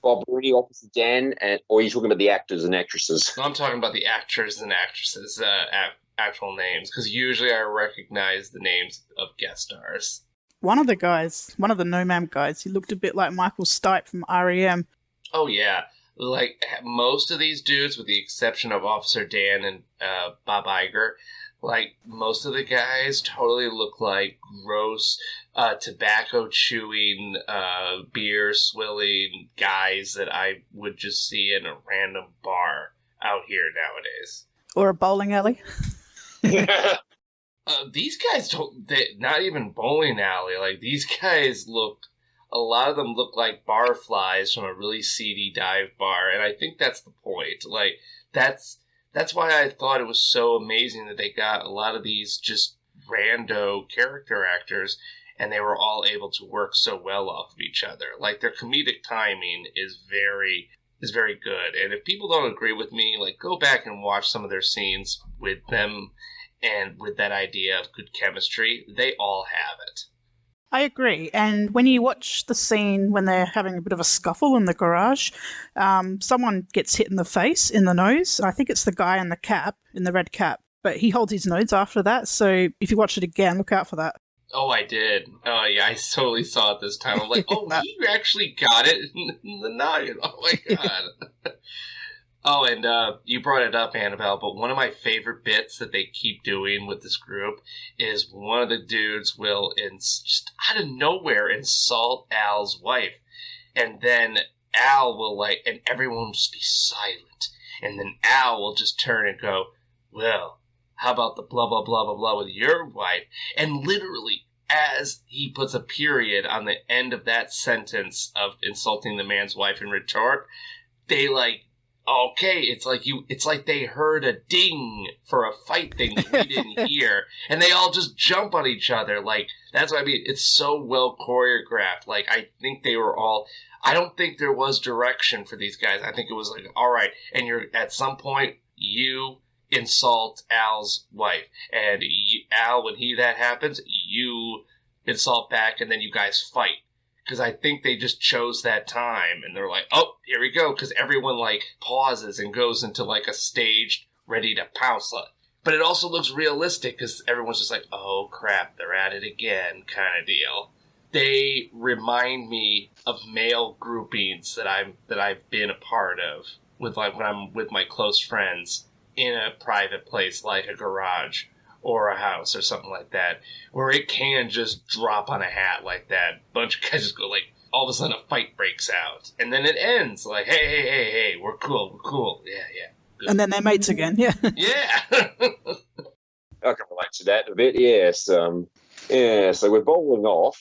Bob Rooney, Officer Dan, or are you talking about the actors and actresses? No, I'm talking about the actors and actresses' actual names, because usually I recognize the names of guest stars. One of the No Ma'am guys, he looked a bit like Michael Stipe from REM. Oh, yeah. Like, most of these dudes, with the exception of Officer Dan and Bob Iger, like, most of the guys totally look like gross, tobacco-chewing, beer-swilling guys that I would just see in a random bar out here nowadays. Or a bowling alley. These guys not even bowling alley. Like, these guys a lot of them look like barflies from a really seedy dive bar, and I think that's the point. Like, that's why I thought it was so amazing that they got a lot of these just rando character actors, and they were all able to work so well off of each other. Like, their comedic timing is very good, and if people don't agree with me, like, go back and watch some of their scenes with them, and with that idea of good chemistry, they all have it. I agree. And when you watch the scene when they're having a bit of a scuffle in the garage, someone gets hit in the face, in the nose. I think it's the guy in the red cap. But he holds his nose after that. So if you watch it again, look out for that. Oh, I did. Oh, yeah, I totally saw it this time. I'm like, oh, he actually got it in the noggin. Oh, my God. Oh, and you brought it up, Annabelle, but one of my favorite bits that they keep doing with this group is one of the dudes will, just out of nowhere, insult Al's wife. And then Al will, and everyone will just be silent. And then Al will just turn and go, well, how about the blah, blah, blah, blah, blah with your wife? And literally, as he puts a period on the end of that sentence of insulting the man's wife in retort, they okay, it's like they heard a ding for a fight thing that we didn't hear, and they all just jump on each other. That's what I mean. It's so well choreographed. I think they were all. I don't think there was direction for these guys. I think it was all right, and you're at some point you insult Al's wife, and Al, when that happens, you insult back, and then you guys fight. Because I think they just chose that time, and they're like, oh, here we go, because everyone, pauses and goes into, a staged, ready to pounce. But it also looks realistic, because everyone's just like, oh, crap, they're at it again, kind of deal. They remind me of male groupings that I've been a part of, when I'm with my close friends in a private place, like a garage, or a house or something like that, where it can just drop on a hat like that. Bunch of guys just go all of a sudden a fight breaks out. And then it ends hey, we're cool. Yeah. Good. And then they're mates again, yeah. Yeah. I can relate to that a bit, yes. So we're bowling off.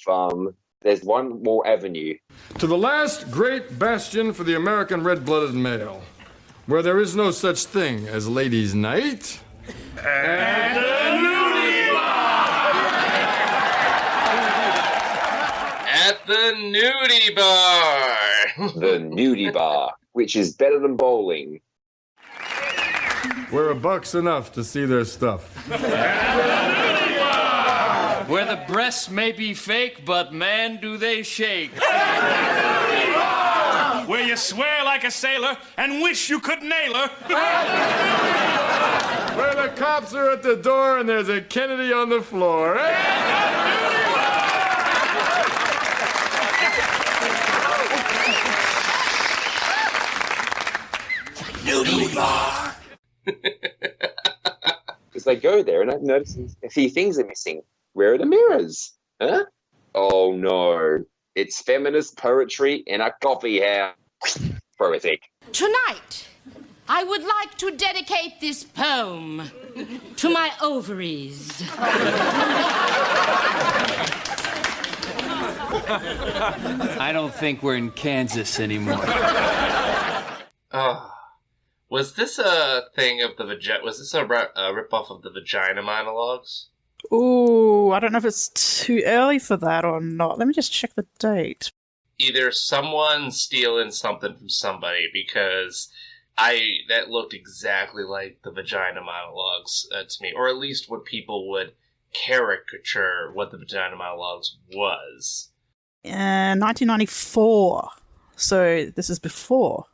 There's one more avenue. To the last great bastion for the American red-blooded male, where there is no such thing as ladies' night. And the Nudie Bar! At the Nudie Bar! The Nudie Bar, which is better than bowling. Where $1's enough to see their stuff. Where the breasts may be fake, but man, do they shake. Where you swear like a sailor and wish you could nail her. Where the cops are at the door and there's a Kennedy on the floor. Nudie Bar. Because they go there and I've noticed a few things are missing. Where are the mirrors? Huh? Oh no. It's feminist poetry in a coffee house. Poetic. Tonight, I would like to dedicate this poem to my ovaries. I don't think we're in Kansas anymore. Was this a thing of the vagina? Was this a ripoff of the vagina monologues? Ooh, I don't know if it's too early for that or not. Let me just check the date. Either someone stealing something from somebody, because that looked exactly like the vagina monologues to me, or at least what people would caricature what the vagina monologues was. 1994. So this is before.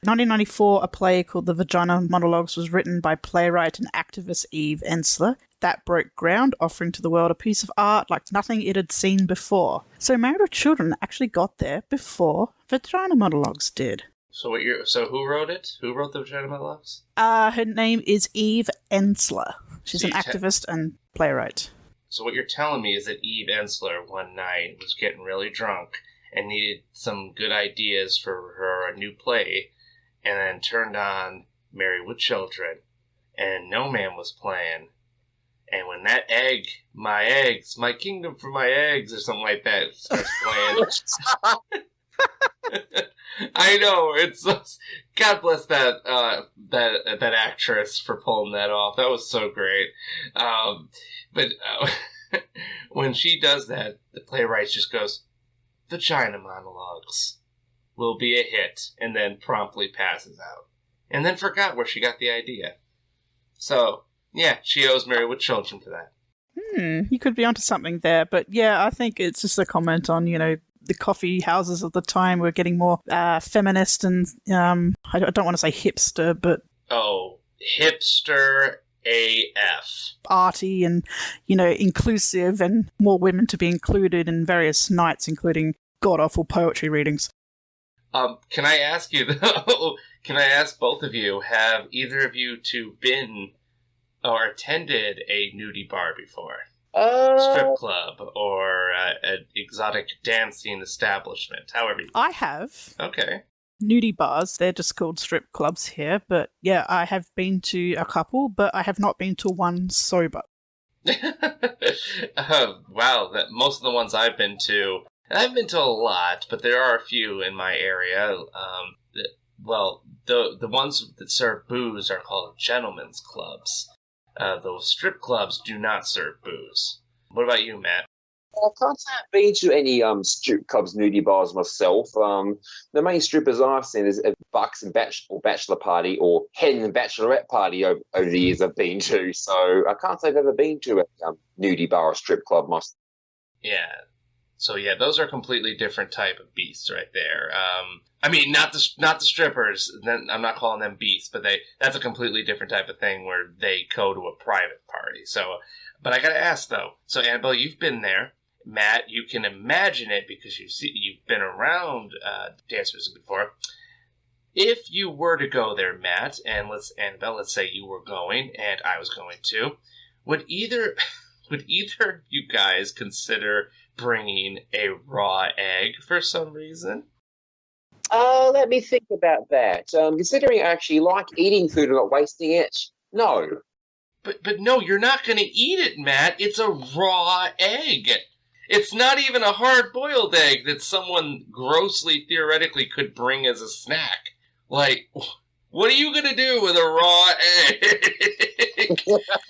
1994, a play called The Vagina Monologues was written by playwright and activist Eve Ensler. That broke ground, offering to the world a piece of art like nothing it had seen before. So Married with Children actually got there before Vagina Monologues did. So who wrote it? Who wrote the vagina monologues? Her name is Eve Ensler. She's an activist and playwright. So what you're telling me is that Eve Ensler one night was getting really drunk and needed some good ideas for her new play, and then turned on Married with Children, and No Man was playing. And when that my eggs, my kingdom for my eggs, or something like that starts playing. I know, it's God bless that actress for pulling that off. That was so great. But when she does that, the playwright just goes, "Vagina monologues will be a hit," and then promptly passes out. And then forgot where she got the idea. So, yeah, she owes Married with Children for that. You could be onto something there, but yeah, I think it's just a comment on, the coffee houses of the time were getting more feminist and, I don't want to say hipster, but... Oh, hipster AF. Arty and, inclusive, and more women to be included in various nights, including god-awful poetry readings. Can I ask you, though, can I ask both of you, have either of you two been or attended a nudie bar before? Strip club or an exotic dancing establishment, however you... I have. Okay. Nudie bars, they're just called strip clubs here, but yeah, I have been to a couple, but I have not been to one sober. Wow, that most of the ones I've been to, and I've been to a lot, but there are a few in my area. The ones that serve booze are called gentlemen's clubs. Those strip clubs do not serve booze. What about you, Matt? I can't say I've been to any strip clubs, nudie bars myself. The main strippers I've seen is Bucks and Bachelor Party or Hen and Bachelorette Party over the years I've been to. So I can't say I've ever been to a nudie bar or strip club myself. Yeah. So yeah, those are completely different type of beasts right there. I mean, not the strippers. Then I'm not calling them beasts, but that's a completely different type of thing where they go to a private party. So, but I gotta ask though. So Annabelle, you've been there. Matt, you can imagine it because you've been around dancers before. If you were to go there, Matt, and Annabelle, let's say you were going and I was going too, would either of you guys consider bringing a raw egg for some reason? Let me think about that. Considering I actually like eating food and not wasting it, no. But no, you're not going to eat it, Matt. It's a raw egg. It's not even a hard-boiled egg that someone grossly, theoretically, could bring as a snack. Like, what are you going to do with a raw egg?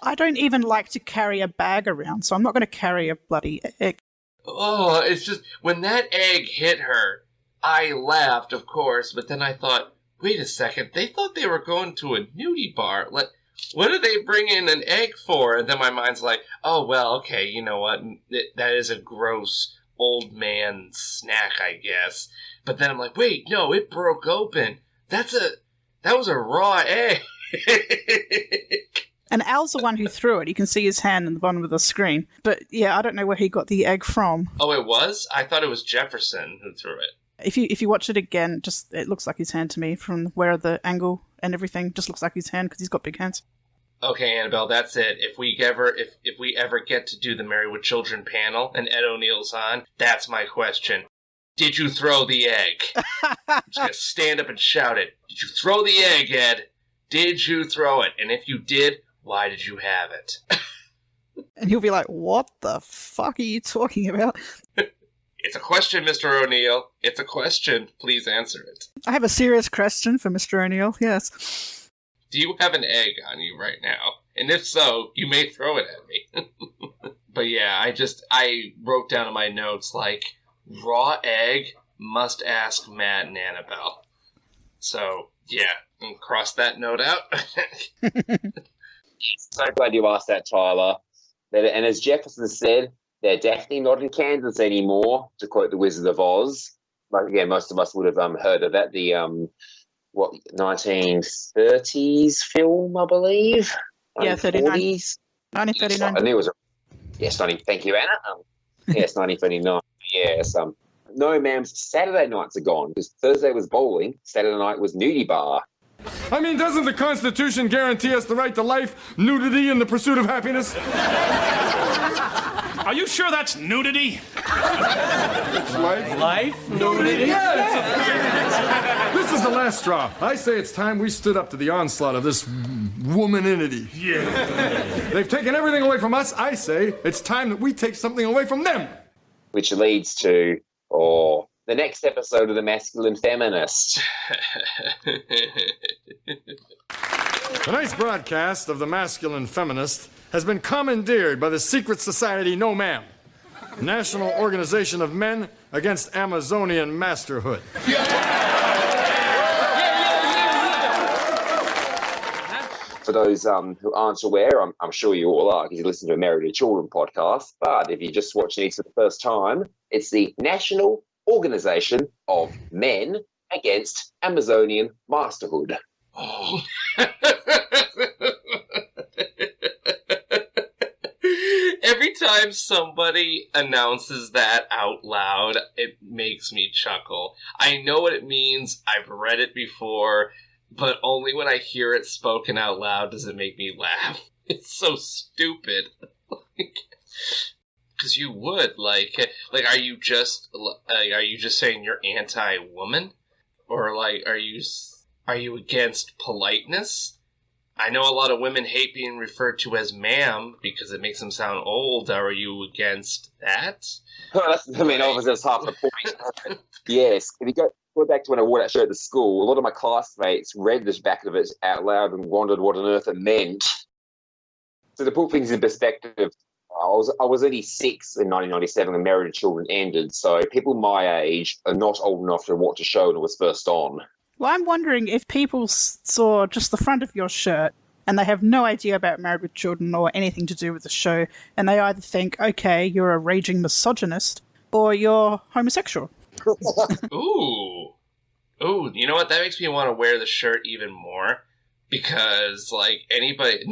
I don't even like to carry a bag around, so I'm not going to carry a bloody egg. Oh, it's just, when that egg hit her, I laughed, of course, but then I thought, wait a second, they thought they were going to a nudie bar. What are they bringing an egg for? And then my mind's like, oh, well, okay, you know what? That is a gross old man snack, I guess. But then I'm like, wait, no, it broke open. That was a raw egg. And Al's the one who threw it. You can see his hand in the bottom of the screen. But yeah, I don't know where he got the egg from. Oh, it was? I thought it was Jefferson who threw it. If you watch it again, it looks like his hand to me from where the angle and everything just looks like his hand because he's got big hands. Okay, Annabelle, that's it. If we ever get to do the Married with Children panel and Ed O'Neill's on, that's my question. Did you throw the egg? I'm just gonna stand up and shout it. Did you throw the egg, Ed? Did you throw it? And if you did, why did you have it? And he'll be like, what the fuck are you talking about? It's a question, Mr. O'Neill. It's a question. Please answer it. I have a serious question for Mr. O'Neill, yes. Do you have an egg on you right now? And if so, you may throw it at me. But yeah, I wrote down in my notes, like, raw egg, must ask Matt and Annabelle. So, yeah, and cross that note out. So glad you asked that, Tyler. And as Jefferson said, they're definitely not in Kansas anymore, to quote The Wizard of Oz. But again, most of us would have heard of that. The 1930s film, I believe. Yeah, 39. 1939. I knew it was thank you, Anna. Yes, 1939. Yes. No, ma'am's Saturday nights are gone because Thursday was bowling, Saturday night was nudie bar. I mean, doesn't the Constitution guarantee us the right to life, nudity, and the pursuit of happiness? Are you sure that's nudity? It's life. Life? Nudity? Yes! This is the last straw. I say it's time we stood up to the onslaught of this womanity. Yeah. They've taken everything away from us. I say it's time that we take something away from them. Which leads to, the next episode of The Masculine Feminist. Tonight's broadcast of The Masculine Feminist has been commandeered by the secret society No Ma'am, National Organization of Men Against Amazonian Masterhood. For those who aren't aware, I'm sure you all are because you listen to a Married with Children podcast, but if you're just watching it for the first time, it's the National Organization of Men Against Amazonian Masterhood. Oh. Every time somebody announces that out loud, it makes me chuckle. I know what it means. I've read it before, but only when I hear it spoken out loud does it make me laugh. It's so stupid. Because you would, are you just saying you're anti-woman? Or, are you against politeness? I know a lot of women hate being referred to as ma'am because it makes them sound old. Are you against that? Obviously that's half the point. Yes. If you go back to when I wore that shirt at the school, a lot of my classmates read this back of it out loud and wondered what on earth it meant. So to put things in perspective, I was only 6 in 1997 when Married with Children ended, so people my age are not old enough to watch a show when it was first on. Well, I'm wondering if people saw just the front of your shirt and they have no idea about Married with Children or anything to do with the show, and they either think, okay, you're a raging misogynist, or you're homosexual. Ooh, you know what? That makes me want to wear the shirt even more. Because, anybody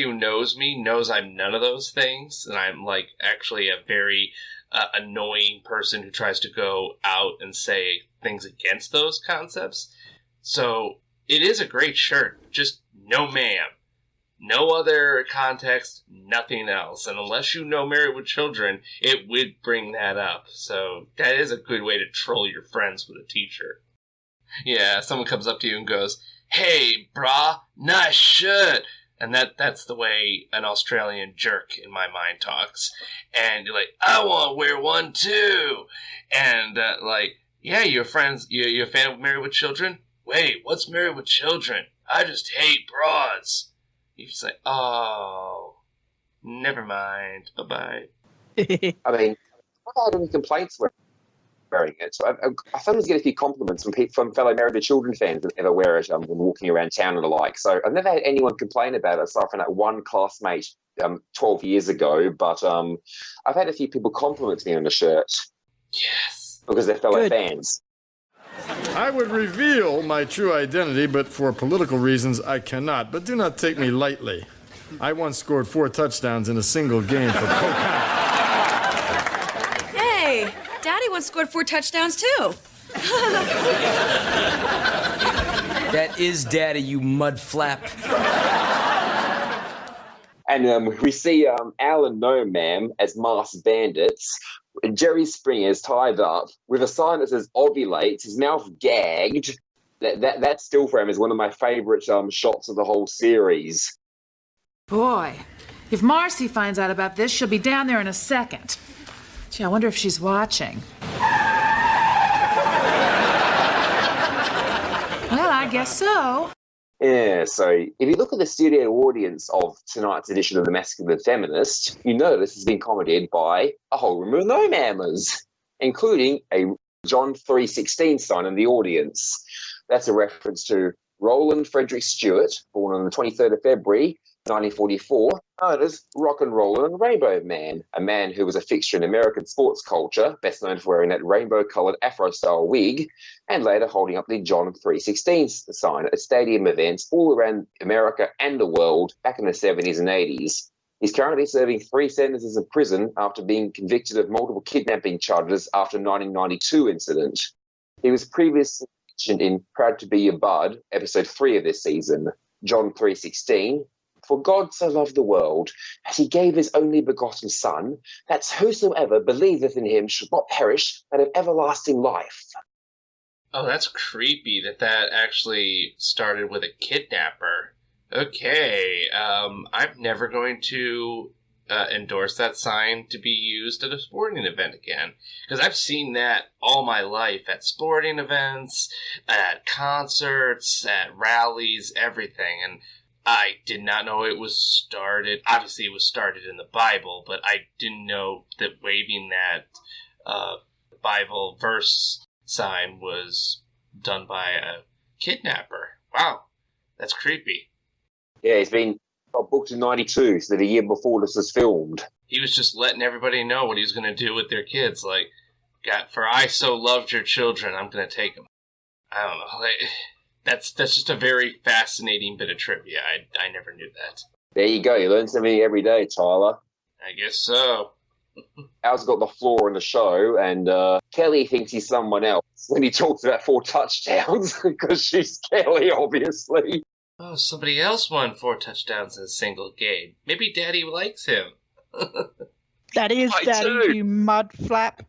who knows me knows I'm none of those things, and I'm, actually a very annoying person who tries to go out and say things against those concepts. So, it is a great shirt. Just no ma'am. No other context, nothing else. And unless you know Married with Children, it would bring that up. So, that is a good way to troll your friends with a t-shirt. Yeah, someone comes up to you and goes, "Hey, brah, nice shirt." And that's the way an Australian jerk in my mind talks. And you're like, "I want to wear one too." And yeah, you're a fan of Married with Children? Wait, what's Married with Children? I just hate broads. You just like, oh, never mind. Bye-bye. I mean, I've had any complaints with wearing it. So I sometimes get a few compliments from fellow Married with Children fans that ever wear it when walking around town and the like. So I've never had anyone complain about it aside from that one classmate 12 years ago. But I've had a few people compliment me on the shirt. Yes. Because they're fellow fans. I would reveal my true identity, but for political reasons I cannot. But do not take me lightly. I once scored 4 touchdowns in a single game for Polk. Hey, Daddy once scored 4 touchdowns too. That is Daddy, you mud flap. And we see Al and No Ma'am as masked bandits. Jerry Springer is tied up with a sign that says ovulates, his mouth gagged. That still frame is one of my favourite shots of the whole series. Boy, if Marcy finds out about this, she'll be down there in a second. Gee, I wonder if she's watching. Well, I guess so. Yeah, so if you look at the studio audience of tonight's edition of The Masculine Feminist, you notice it's been commented by a whole room of no-mammers, including a John 3:16 sign in the audience. That's a reference to Roland Frederick Stewart, born on the 23rd of February, 1944, known as Rock and Roll and Rainbow Man, a man who was a fixture in American sports culture, best known for wearing that rainbow-coloured Afro-style wig, and later holding up the John 3:16 sign at stadium events all around America and the world back in the 70s and 80s. He's currently serving 3 sentences in prison after being convicted of multiple kidnapping charges after the 1992 incident. He was previously mentioned in Proud to Be Your Bud, episode 3 of this season, John 3:16. For God so loved the world, that he gave his only begotten Son, that whosoever believeth in him should not perish, but have everlasting life. Oh, that's creepy that actually started with a kidnapper. Okay, I'm never going to endorse that sign to be used at a sporting event again. Because I've seen that all my life at sporting events, at concerts, at rallies, everything. And I did not know it was started. Obviously, it was started in the Bible, but I didn't know that waving that Bible verse sign was done by a kidnapper. Wow, that's creepy. Yeah, he's been booked in 92, so the year before this was filmed. He was just letting everybody know what he was going to do with their kids. Like, for I so loved your children, I'm going to take them. I don't know. That's just a very fascinating bit of trivia. I never knew that. There you go. You learn something every day, Tyler. I guess so. Al's got the floor in the show, and Kelly thinks he's someone else when he talks about 4 touchdowns, because she's Kelly, obviously. Oh, somebody else won 4 touchdowns in a single game. Maybe Daddy likes him. That is Daddy, you mud flap.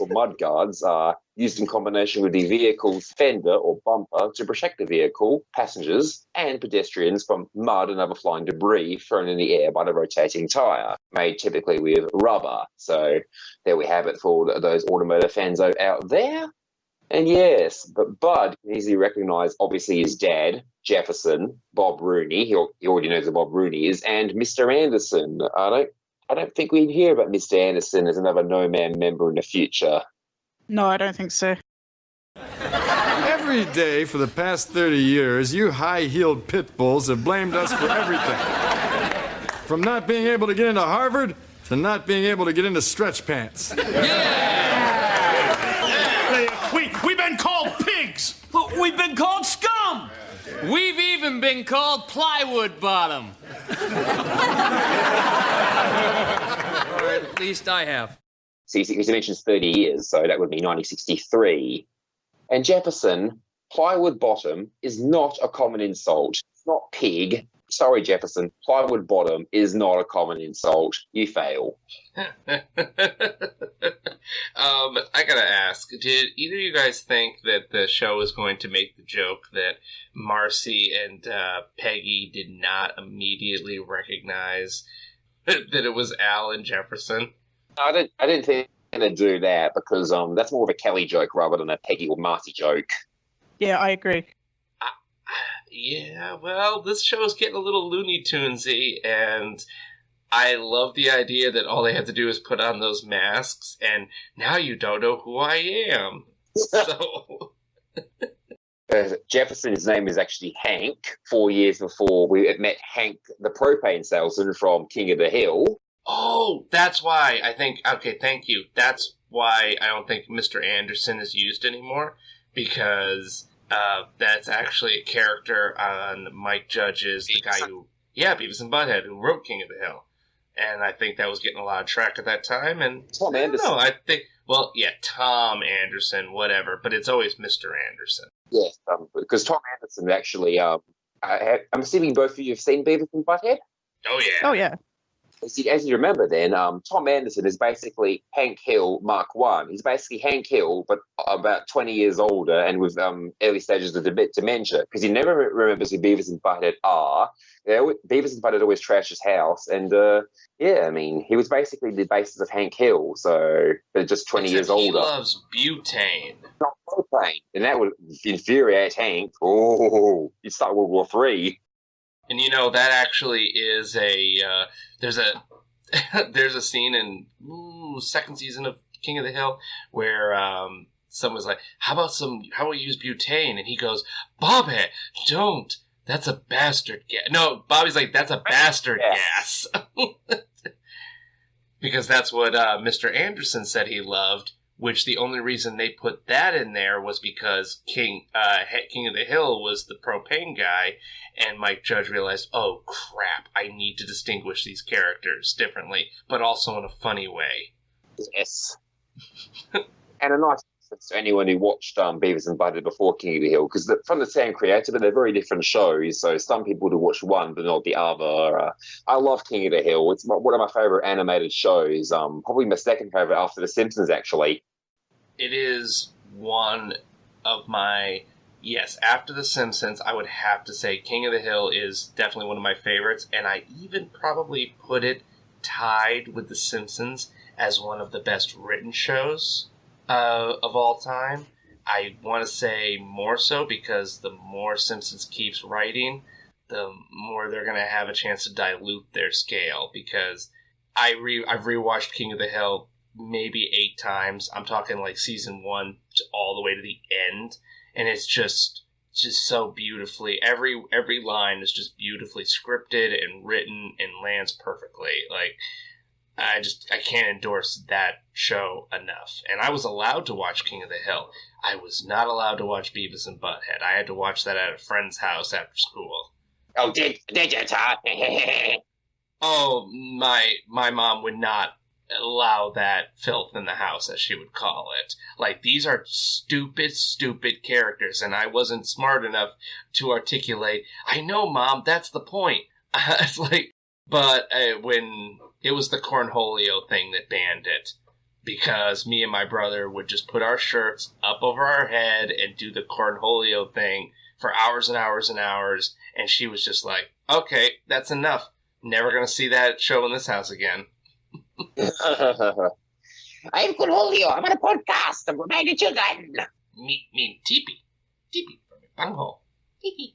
or mud guards are used in combination with the vehicle's fender or bumper to protect the vehicle, passengers, and pedestrians from mud and other flying debris thrown in the air by the rotating tyre, made typically with rubber. So there we have it for those automotive fans out there. And yes, but Bud can easily recognise, obviously, his dad, Jefferson, Bob Rooney. He already knows who Bob Rooney is, and Mr. Anderson. I don't think we'd hear about Mr. Anderson as another No-Man member in the future. No, I don't think so. Every day for the past 30 years, you high-heeled pit bulls have blamed us for everything. From not being able to get into Harvard to not being able to get into stretch pants. We've been called pigs! We've been called scum! We've even been called plywood bottom. Or at least I have. See, he mentions 30 years, so that would be 1963. And Jefferson, plywood bottom is not a common insult. It's not pig. Sorry, Jefferson, plywood bottom is not a common insult. You fail. I gotta ask, did either of you guys think that the show was going to make the joke that Marcy and Peggy did not immediately recognize that it was Al and Jefferson? I didn't think they'd do that because that's more of a Kelly joke rather than a Peggy or Marcy joke. Yeah, I agree. Yeah, well, this show is getting a little Looney Tunesy, and I love the idea that all they have to do is put on those masks, and now you don't know who I am. So Jefferson's name is actually Hank. 4 years before we met Hank, the propane salesman from King of the Hill. Oh, that's why I think, okay, thank you. That's why I don't think Mr. Anderson is used anymore, because that's actually a character on Mike Judge's, the guy who, Beavis and Butthead, who wrote King of the Hill. And I think that was getting a lot of track at that time. And Tom Anderson. No, I think, Tom Anderson, whatever, but it's always Mr. Anderson. Yes, because Tom Anderson actually, I'm assuming both of you have seen Beavis and Butthead? Oh, yeah. Oh, yeah. As you remember then, Tom Anderson is basically Hank Hill Mark I. He's basically Hank Hill, but about 20 years older and with early stages of dementia, because he never remembers who Beavis and Butthead are. Beavis and Butthead always trash his house, and he was basically the basis of Hank Hill, so but just 20 years older. He loves butane. Not propane, and that would infuriate Hank. Oh, you'd start World War III. And that actually is there's a scene in second season of King of the Hill where someone's like, how about we use butane? And he goes, Bobby, don't. That's a bastard gas. No, Bobby's like, that's a bastard gas. Because that's what Mr. Anderson said he loved, which the only reason they put that in there was because King of the Hill was the propane guy, and Mike Judge realized, oh crap, I need to distinguish these characters differently, but also in a funny way. Yes. And a nice reference to anyone who watched Beavis and Butthead before King of the Hill, because from the same creator, but they're very different shows, so some people would watch one but not the other. I love King of the Hill. It's one of my favourite animated shows, probably my second favourite after The Simpsons, actually. It is one of my... Yes, after The Simpsons, I would have to say King of the Hill is definitely one of my favorites, and I even probably put it tied with The Simpsons as one of the best written shows of all time. I want to say more so because the more Simpsons keeps writing, the more they're going to have a chance to dilute their scale, because I've rewatched King of the Hill maybe 8 times. I'm talking like season 1 all the way to the end, and it's just so beautifully, every line is just beautifully scripted and written and lands perfectly. Like, I can't endorse that show enough. And I was allowed to watch King of the Hill. I was not allowed to watch Beavis and Butthead. I had to watch that at a friend's house after school. Oh, did you, Todd? Oh, my mom would not allow that filth in the house, as she would call it. Like, these are stupid characters, and I wasn't smart enough to articulate, I know, Mom, that's the point. It's like, but when it was the Cornholio thing that banned it, because me and my brother would just put our shirts up over our head and do the cornholio thing for hours and hours and hours, and she was just like, okay, that's enough. Never gonna see that show in this house again. I'm Cornholio. I'm on a podcast. I'm reminding children. Me, Teepee. Teepee from your bunghole. Teepee.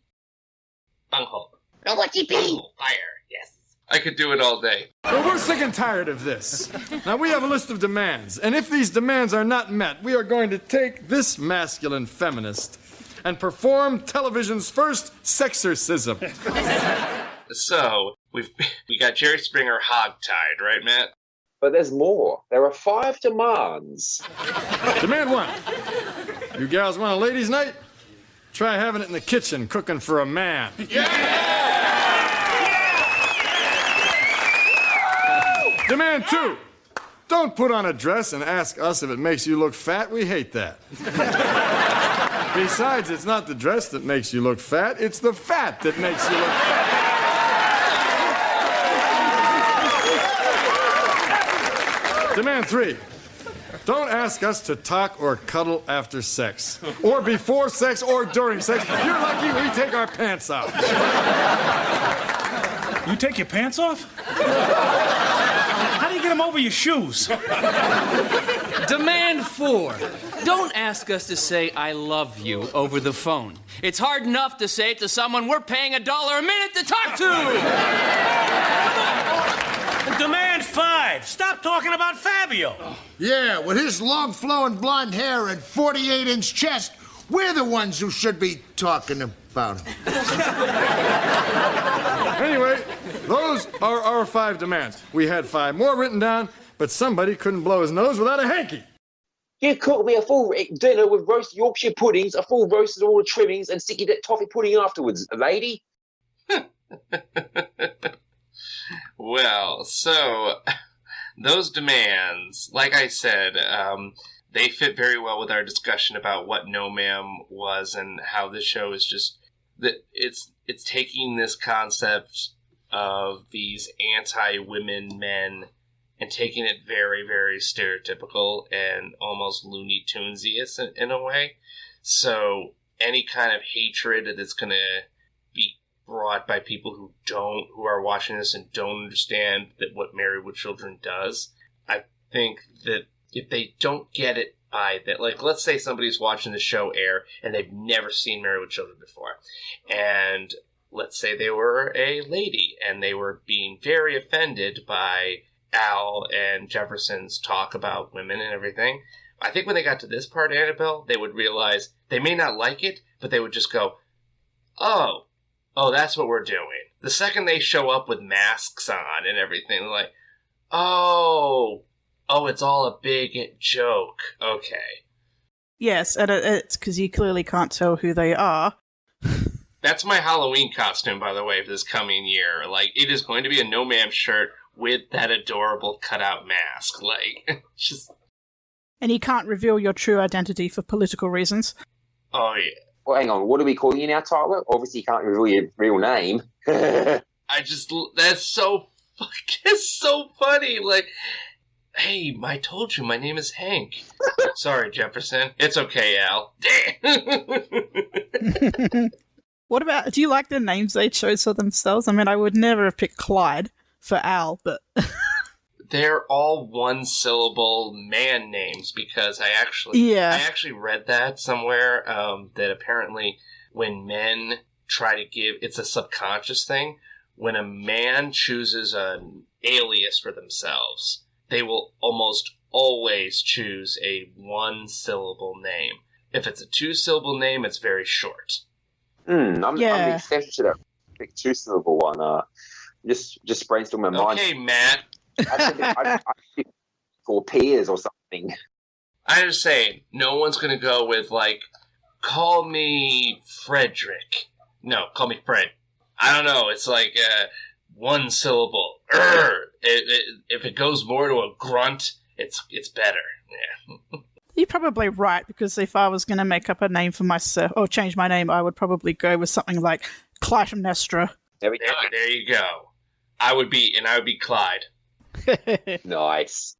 Bunghole. No more TP. Bunghole fire, yes. I could do it all day. Well, we're sick and tired of this. Now, we have a list of demands, and if these demands are not met, we are going to take this masculine feminist and perform television's first sexorcism. So, we got Jerry Springer hogtied, right, Matt? But there's more. There are 5 demands. Demand 1. You gals want a ladies' night? Try having it in the kitchen, cooking for a man. Demand 2. Don't put on a dress and ask us if it makes you look fat. We hate that. Besides, it's not the dress that makes you look fat. It's the fat that makes you look fat. Demand 3. Don't ask us to talk or cuddle after sex, or before sex, or during sex. You're lucky we take our pants off. You take your pants off? How do you get them over your shoes? Demand 4. Don't ask us to say I love you over the phone. It's hard enough to say it to someone we're paying $1 a minute to talk to. Demand 5. Stop talking about Fabio. Yeah, with his long flowing blonde hair and 48-inch chest, we're the ones who should be talking about him. Anyway, those are our 5 demands. We had 5 more written down, but somebody couldn't blow his nose without a hanky. You cooked me a full dinner with roast Yorkshire puddings, a full roast of all the trimmings, and sticky toffee pudding afterwards, lady. Well, so those demands, like I said, they fit very well with our discussion about what No Ma'am was and how this show is just that it's taking this concept of these anti-women men and taking it very, very stereotypical and almost Looney Tunes-ish in a way. So any kind of hatred that's going to be brought by people who are watching this and don't understand that what Married with Children does, I think that if they don't get it by that, like, let's say somebody's watching the show air and they've never seen Married with Children before, and let's say they were a lady and they were being very offended by Al and Jefferson's talk about women and everything. I think when they got to this part, Annabelle, they would realize they may not like it, but they would just go, oh, that's what we're doing. The second they show up with masks on and everything, they're like, oh, it's all a big joke. Okay. Yes, and it's because you clearly can't tell who they are. That's my Halloween costume, by the way, for this coming year. Like, it is going to be a No Ma'am shirt with that adorable cutout mask. Like, just... And you can't reveal your true identity for political reasons. Oh, yeah. Well, hang on. What are we calling you now, Tyler? Obviously, you can't reveal your real name. That's so funny. Like, hey, I told you my name is Hank. Sorry, Jefferson. It's okay, Al. What about, do you like the names they chose for themselves? I mean, I would never have picked Clyde for Al, but... They're all one-syllable man names because I actually read that somewhere, that apparently when men try to give, it's a subconscious thing. When a man chooses an alias for themselves, they will almost always choose a one-syllable name. If it's a two-syllable name, it's very short. I'm the exception to that big 2-syllable one. Just brainstorm my mind. Okay, Matt. I for peers or something. I'm just saying, no one's going to go with, like, call me Frederick. No, call me Fred. I don't know. It's like one syllable. If it goes more to a grunt, it's better. Yeah. You're probably right, because if I was going to make up a name for myself, or change my name, I would probably go with something like Clytemnestra. There we go. There you go. I would be Clyde. Nice.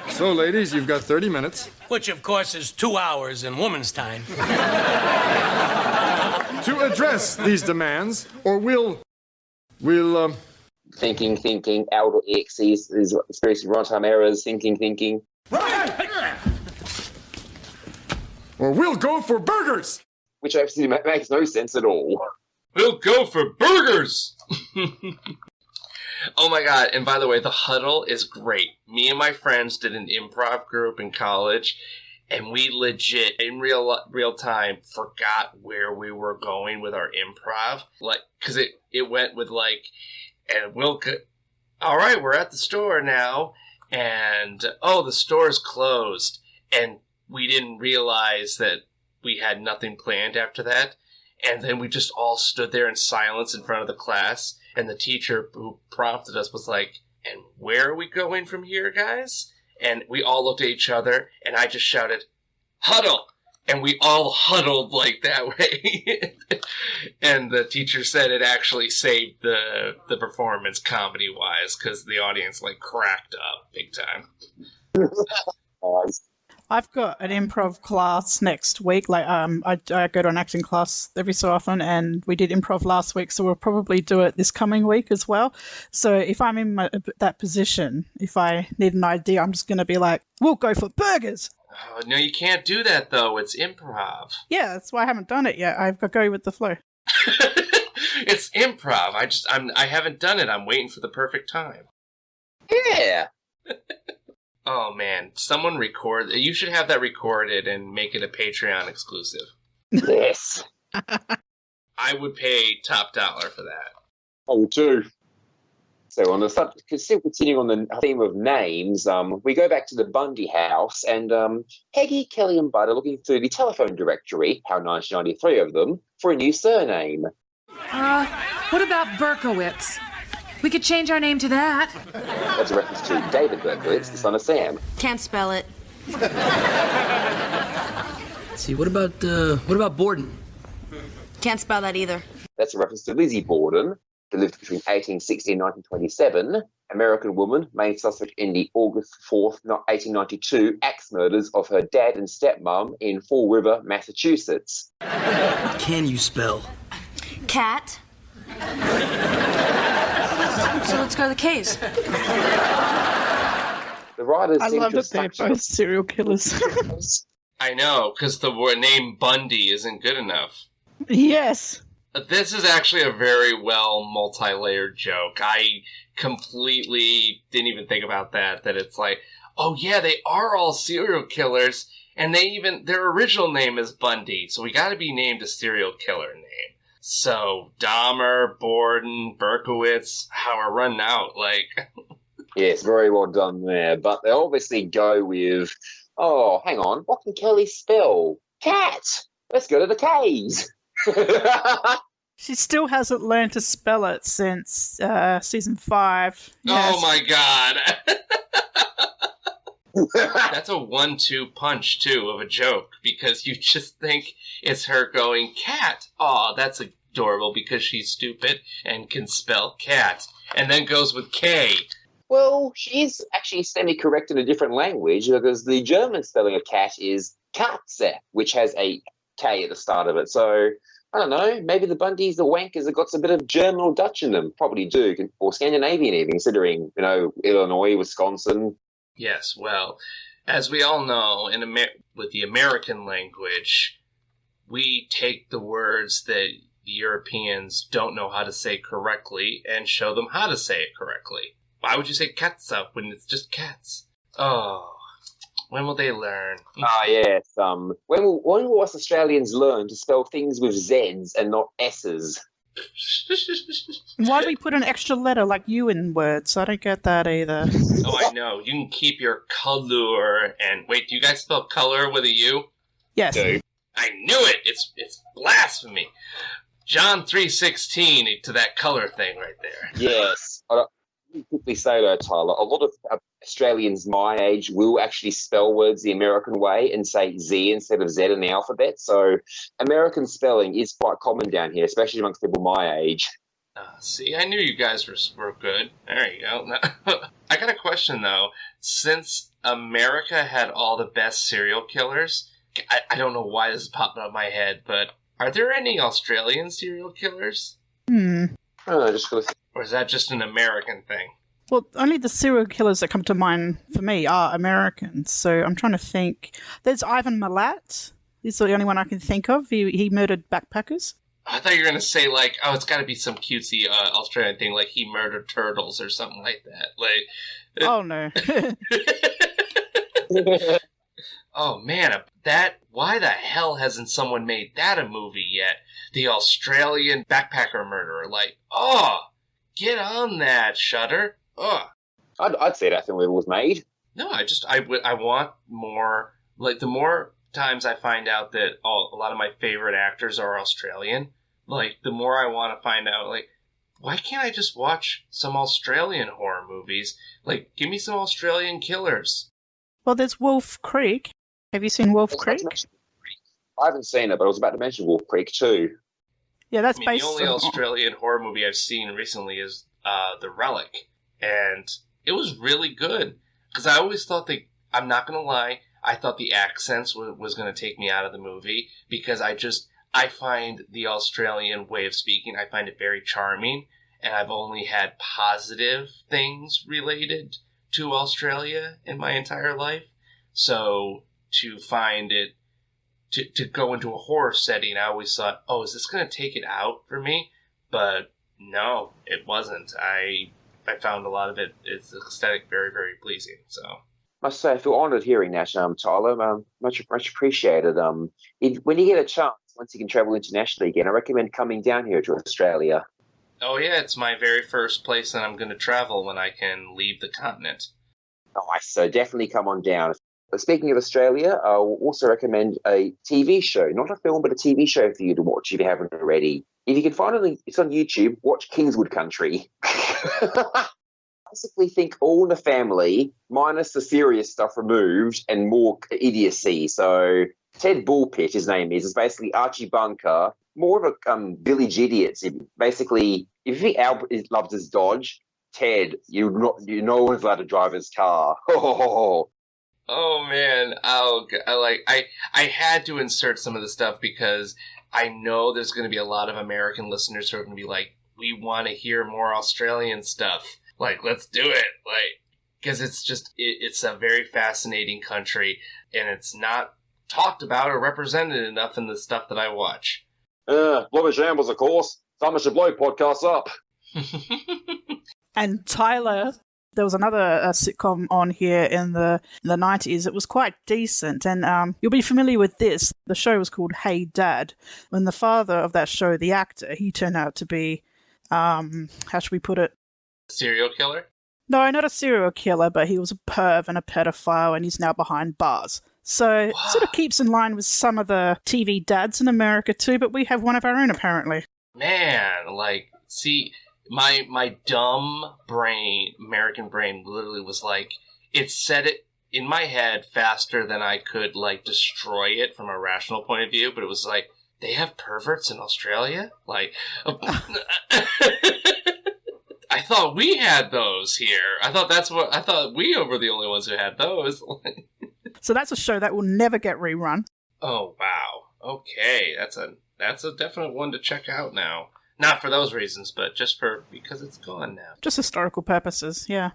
So, ladies, you've got 30 minutes. Which, of course, is 2 hours in woman's time. To address these demands, or we'll Thinking, Aldo X's is experiencing runtime errors, thinking. Or we'll go for burgers! Which actually makes no sense at all. We'll go for burgers! Oh my god, and by the way, the huddle is great. Me and my friends did an improv group in college, and we legit, in real time, forgot where we were going with our improv. Like, because it went with, like, and alright, we're at the store now, and, oh, the store's closed. And we didn't realize that we had nothing planned after that. And then we just all stood there in silence in front of the class. And the teacher who prompted us was like, and where are we going from here, guys? And we all looked at each other, and I just shouted, huddle! And we all huddled like that way. And the teacher said it actually saved the performance comedy-wise, because the audience, like, cracked up big time. I've got an improv class next week. Like, I go to an acting class every so often, and we did improv last week, so we'll probably do it this coming week as well. So if I'm in that position, if I need an idea, I'm just going to be like, we'll go for burgers. Oh, no, you can't do that, though. It's improv. Yeah, that's why I haven't done it yet. I've got to go with the flow. It's improv. I haven't done it. I'm waiting for the perfect time. Yeah. Oh, man. Someone record. You should have that recorded and make it a Patreon exclusive. Yes. I would pay top dollar for that. I would too. So on the subject, still continuing on the theme of names, we go back to the Bundy house, and Peggy, Kelly, and Bud are looking through the telephone directory, how 1993 of them, for a new surname. What about Berkowitz? We could change our name to that. That's a reference to David Berkowitz, the son of Sam. Can't spell it. Let's see, what about Borden? Can't spell that either. That's a reference to Lizzie Borden, who lived between 1860 and 1927, American woman, main suspect in the August 4th, 1892 axe murders of her dad and stepmom in Fall River, Massachusetts. What can you spell? Cat. So let's go to the case. The writers I seem love to have that they're both serial killers. I know, because the name Bundy isn't good enough. Yes. This is actually a very well multi-layered joke. I completely didn't even think about that it's like, oh yeah, they are all serial killers, and their original name is Bundy, so we gotta be named a serial killer name. So, Dahmer, Borden, Berkowitz, how we're running out, like... Yes, very well done there, but they obviously go with, oh, hang on, what can Kelly spell? Cat! Let's go to the K's! She still hasn't learned to spell it since season 5. Yes. Oh my god! That's a 1-2 punch, too, of a joke, because you just think it's her going, cat! Aw, that's adorable, because she's stupid and can spell cat. And then goes with K. Well, she is actually semi-correct in a different language, because the German spelling of cat is Katze, which has a K at the start of it, so... I don't know, maybe the Bundys, the wankers, have got some bit of German or Dutch in them. Probably do, or Scandinavian even, considering, Illinois, Wisconsin. Yes, well, as we all know, with the American language, we take the words that the Europeans don't know how to say correctly and show them how to say it correctly. Why would you say Katze when it's just cats? Oh... When will they learn? Yes. When will us Australians learn to spell things with Z's and not S's? Why do we put an extra letter like you in words? I don't get that either. Oh, I know. You can keep your color and... Wait, do you guys spell color with a U? Yes. I knew it! It's blasphemy. John 3:16 to that color thing right there. Yes. Quickly say though, Tyler, a lot of Australians my age will actually spell words the American way and say Z instead of Z in the alphabet. So American spelling is quite common down here, especially amongst people my age. See, I knew you guys were good. There you go. I got a question, though. Since America had all the best serial killers, I don't know why this is popping up in my head, but are there any Australian serial killers? Or is that just an American thing? Well, only the serial killers that come to mind for me are Americans, so I'm trying to think. There's Ivan Milat. He's the only one I can think of. He murdered backpackers. I thought you were going to say, like, oh, it's got to be some cutesy Australian thing, like he murdered turtles or something like that. Like, oh, no. Oh, man, why the hell hasn't someone made that a movie yet? The Australian backpacker murderer. Like, oh, get on that, Shudder. Oh. I'd say that film was made. No, I want more. Like, the more times I find out that a lot of my favorite actors are Australian, like, the more I want to find out, like, why can't I just watch some Australian horror movies? Like, give me some Australian killers. Well, there's Wolf Creek. Have you seen Wolf Creek? I haven't seen it, but I was about to mention Wolf Creek too. Yeah, that's based. The only Australian horror movie I've seen recently is The Relic, and it was really good. Because I always thought I'm not going to lie, I thought the accents was going to take me out of the movie, because I find the Australian way of speaking, I find it very charming, and I've only had positive things related to Australia in my entire life. So to find it, to go into a horror setting, I always thought, oh, is this going to take it out for me? But no, it wasn't. I found a lot of it's aesthetic very, very pleasing. So I must say, I feel honoured hearing that, Tyler. Much appreciated. When you get a chance, once you can travel internationally again, I recommend coming down here to Australia. Oh yeah, it's my very first place that I'm going to travel when I can leave the continent. Nice, so definitely come on down. But speaking of Australia, I'll also recommend a TV show, not a film, but a TV show for you to watch if you haven't already. If you can find it, it's on YouTube, watch Kingswood Country. Basically think All in the Family, minus the serious stuff removed and more idiocy. So Ted Bullpit, his name is basically Archie Bunker, more of a village idiot. Basically, if you think Al loves his Dodge, Ted, no one's allowed to drive his car. Oh man, I had to insert some of the stuff because I know there's going to be a lot of American listeners who are going to be like, we want to hear more Australian stuff. Like, let's do it. Like, because it's a very fascinating country, and it's not talked about or represented enough in the stuff that I watch. Bloody shambles, of course. Time should blow podcasts up. And Tyler, there was another sitcom on here in the 90s. It was quite decent, and you'll be familiar with this. The show was called Hey Dad. When the father of that show, the actor, he turned out to be, how should we put it? Serial killer? No, not a serial killer, but he was a perv and a pedophile, and he's now behind bars. So it sort of keeps in line with some of the TV dads in America too, but we have one of our own apparently. Man, like, see, my dumb brain, American brain, literally was like, it said it in my head faster than I could, like, destroy it from a rational point of view, but it was like, they have perverts in Australia? Like, I thought we had those here. I thought we were the only ones who had those. So that's a show that will never get rerun. Oh, wow. Okay, that's a definite one to check out now. Not for those reasons, but just because it's gone now. Just historical purposes, yeah.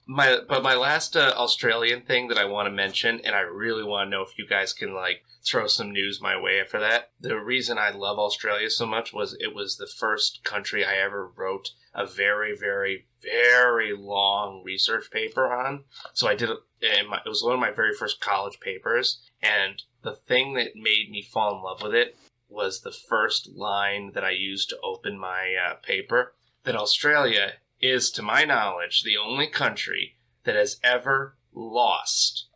My last Australian thing that I want to mention, and I really want to know if you guys can, like, throw some news my way after that. The reason I love Australia so much was it was the first country I ever wrote a very, very, very long research paper on. So I did it. It was one of my very first college papers, and the thing that made me fall in love with it was the first line that I used to open my paper, that Australia is, to my knowledge, the only country that has ever lost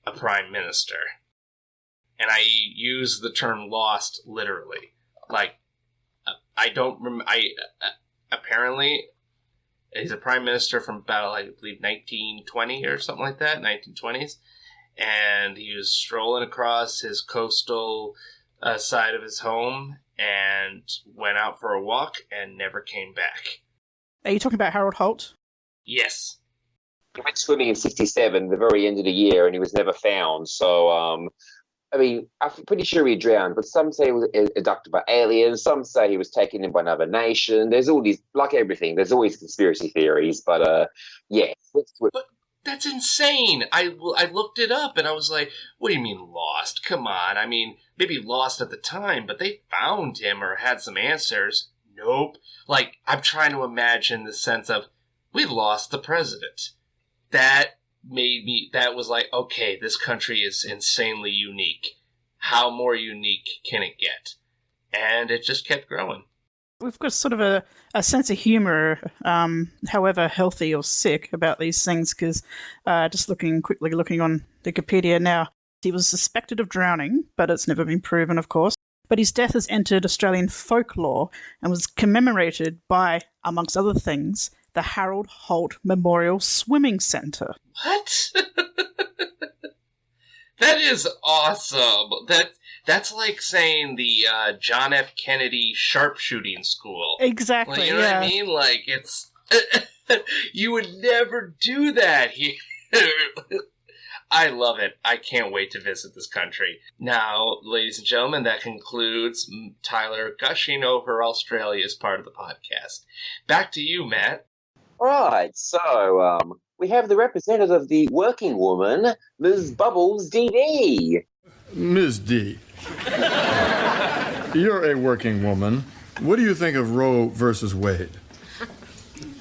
a prime minister. And I use the term lost literally. Like, I don't remember, apparently, he's a prime minister from about, I believe, 1920 or something like that, 1920s. And he was strolling across his coastal side of his home, and went out for a walk and never came back. Are you talking about Harold Holt? Yes. He went swimming in '67, the very end of the year, and he was never found. So, I mean, I'm pretty sure he drowned, but some say he was abducted by aliens. Some say he was taken in by another nation. There's all these, like everything, there's always conspiracy theories. But, yeah. But that's insane. I looked it up, and I was like, what do you mean lost? Come on. I mean, maybe lost at the time, but they found him or had some answers. Nope. Like, I'm trying to imagine the sense of, we lost the president. That was like, okay, this country is insanely unique. How more unique can it get? And it just kept growing. We've got sort of a sense of humour, however healthy or sick, about these things, because just quickly looking on Wikipedia now, he was suspected of drowning, but it's never been proven, of course. But his death has entered Australian folklore and was commemorated by, amongst other things, the Harold Holt Memorial Swimming Centre. What? That is awesome. That's like saying the John F. Kennedy sharpshooting school. Exactly. Like, you know what I mean? Like, it's you would never do that here. I love it. I can't wait to visit this country. Now, ladies and gentlemen, that concludes Tyler gushing over Australia as part of the podcast. Back to you, Matt. All right, so we have the representative of the working woman, Ms. Bubbles D.D. Ms. D, you're a working woman. What do you think of Roe versus Wade?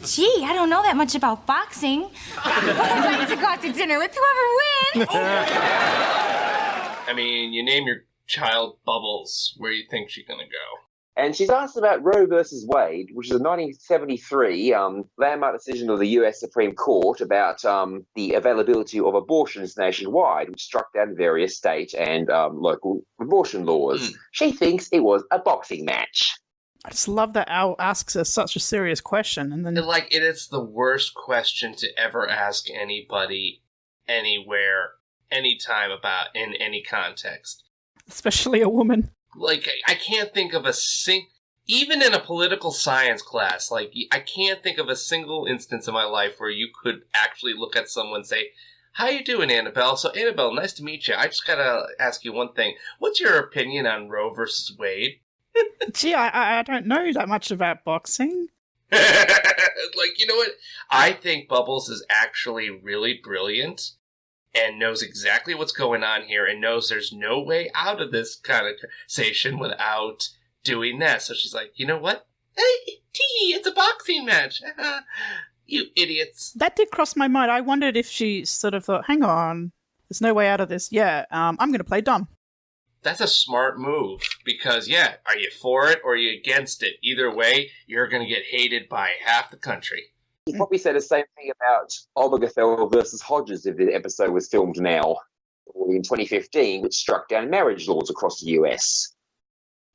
Gee, I don't know that much about boxing. But I'd like to go out to dinner with whoever wins. I mean, you name your child Bubbles. Where do you think she's going to go? And she's asked about Roe versus Wade, which is a 1973 landmark decision of the U.S. Supreme Court about the availability of abortions nationwide, which struck down various state and local abortion laws. She thinks it was a boxing match. I just love that Al asks us such a serious question, and then It is the worst question to ever ask anybody, anywhere, anytime about in any context. especially a woman. Like, I can't think of even in a political science class, like, I can't think of a single instance in my life where you could actually look at someone and say, how you doing, Annabelle? So, Annabelle, nice to meet you. I just gotta ask you one thing. What's your opinion on Roe versus Wade? Gee, I don't know that much about boxing. Like, you know what? I think Bubbles is actually really brilliant and knows exactly what's going on here and knows there's no way out of this kind of conversation without doing that. So she's like, you know what? Hey, it's a boxing match. You idiots. That did cross my mind. I wondered if she sort of thought, hang on, there's no way out of this. Yeah, I'm going to play dumb. That's a smart move because, yeah, are you for it or are you against it? Either way, you're going to get hated by half the country. He probably said the same thing about Obergefell versus Hodges if the episode was filmed now, in 2015, which struck down marriage laws across the US.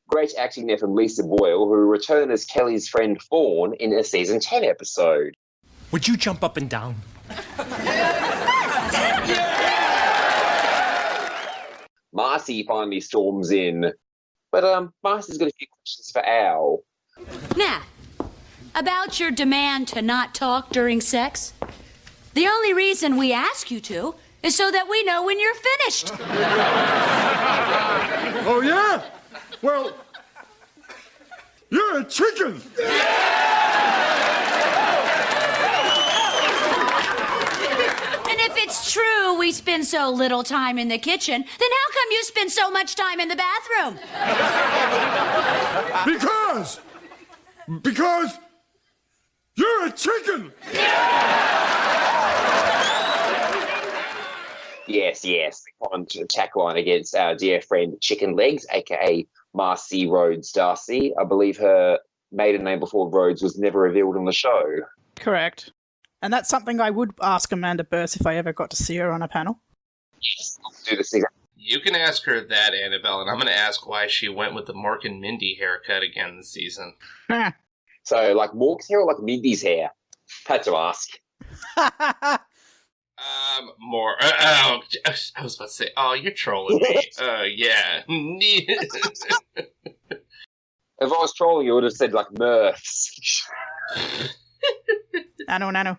Great acting there from Lisa Boyle, who returned as Kelly's friend Fawn in a season 10 episode. Would you jump up and down? Marcy finally storms in. But Marcy's got a few questions for Al. Now, about your demand to not talk during sex. The only reason we ask you to is so that we know when you're finished. Oh, yeah? Well, you're a chicken! And if it's true we spend so little time in the kitchen, then how come you spend so much time in the bathroom? Because you're a chicken! Yes. On to the tagline against our dear friend Chicken Legs, a.k.a. Marcy Rhodes Darcy. I believe her maiden name before Rhodes was never revealed on the show. Correct. And that's something I would ask Amanda Burse if I ever got to see her on a panel. Yes, I'll do this thing. You can ask her that, Annabelle, and I'm going to ask why she went with the Mork and Mindy haircut again this season. So, like Mork's hair or like Mindy's hair? Had to ask. More. I was about to say, oh, you're trolling me. Yeah. If I was trolling, you would have said like Murphs. Nano.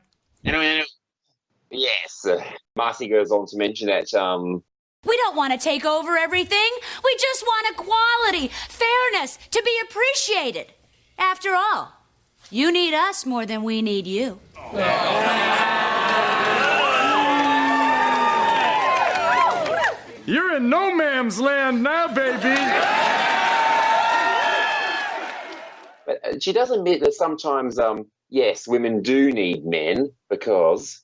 Yes. Marcy goes on to mention that We don't want to take over everything. We just want equality, fairness, to be appreciated. After all, you need us more than we need you. You're in no man's land now, baby. But she does admit that sometimes, yes, women do need men because...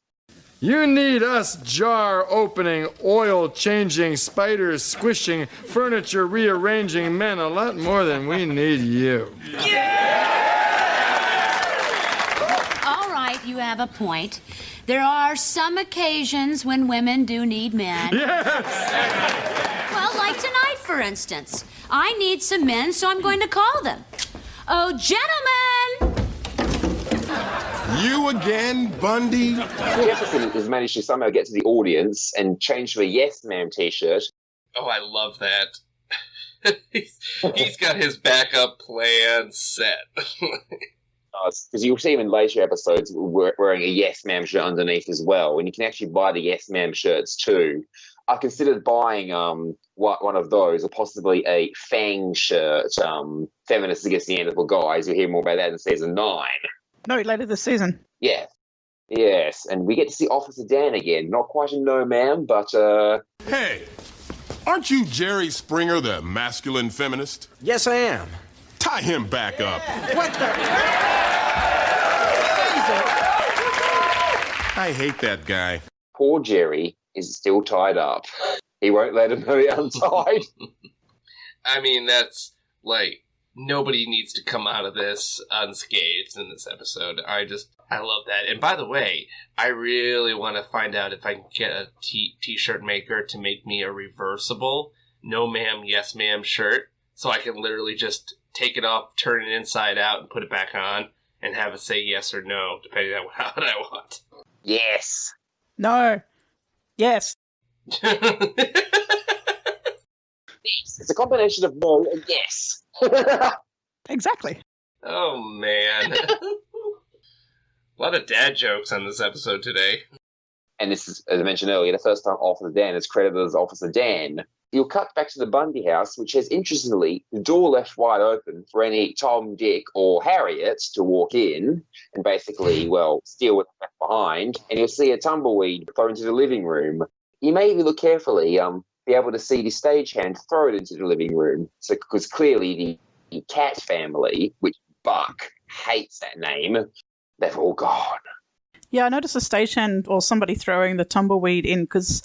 You need us jar opening, oil changing, spiders squishing, furniture rearranging men a lot more than we need you. All right, you have a point. There are some occasions when women do need men. Yes! Well, like tonight, for instance. I need some men, so I'm going to call them. Oh, gentlemen! You again, Bundy? Jefferson has managed to somehow get to the audience and change to a Yes Ma'am t-shirt. Oh, I love that. He's got his backup plan set. Because you'll see him in later episodes wearing a Yes Ma'am shirt underneath as well, and you can actually buy the Yes Ma'am shirts too. I considered buying one of those, or possibly a Fang shirt, Feminists Against Neanderthal Guys. You'll hear more about that in season 9. No, later this season. Yeah. Yes, and we get to see Officer Dan again. Not quite a no ma'am, but Hey, aren't you Jerry Springer, the masculine feminist? Yes, I am. Tie him back up. What the? I hate that guy. Poor Jerry is still tied up. He won't let him be untied. I mean, that's like, nobody needs to come out of this unscathed in this episode. I love that. And by the way, I really want to find out if I can get a t-shirt maker to make me a reversible no ma'am, yes ma'am shirt. So I can literally just take it off, turn it inside out, and put it back on, and have it say yes or no, depending on what I want. Yes. No. Yes. It's a combination of no and yes. Exactly. Oh, man. A lot of dad jokes on this episode today. And this is, as I mentioned earlier, the first time Officer Dan is credited as Officer Dan. You'll cut back to the Bundy house, which has, interestingly, the door left wide open for any Tom, Dick, or Harriet to walk in and basically, well, steal what's left behind. And you'll see a tumbleweed throw into the living room. You may, if you look carefully, be able to see the stagehand throw it into the living room. So, because clearly the Cat family, which Buck hates that name, they've all gone. Yeah, I noticed a stagehand or somebody throwing the tumbleweed in because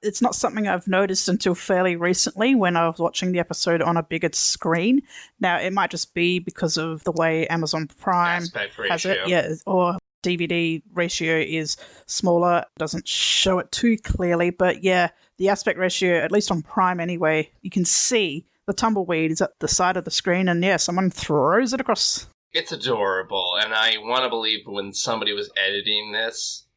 it's not something I've noticed until fairly recently when I was watching the episode on a bigger screen. Now, it might just be because of the way Amazon Prime has it, yeah, or DVD ratio is smaller, doesn't show it too clearly, but yeah, the aspect ratio, at least on Prime anyway, you can see the tumbleweed is at the side of the screen, and yeah, someone throws it across. It's adorable, and I want to believe when somebody was editing this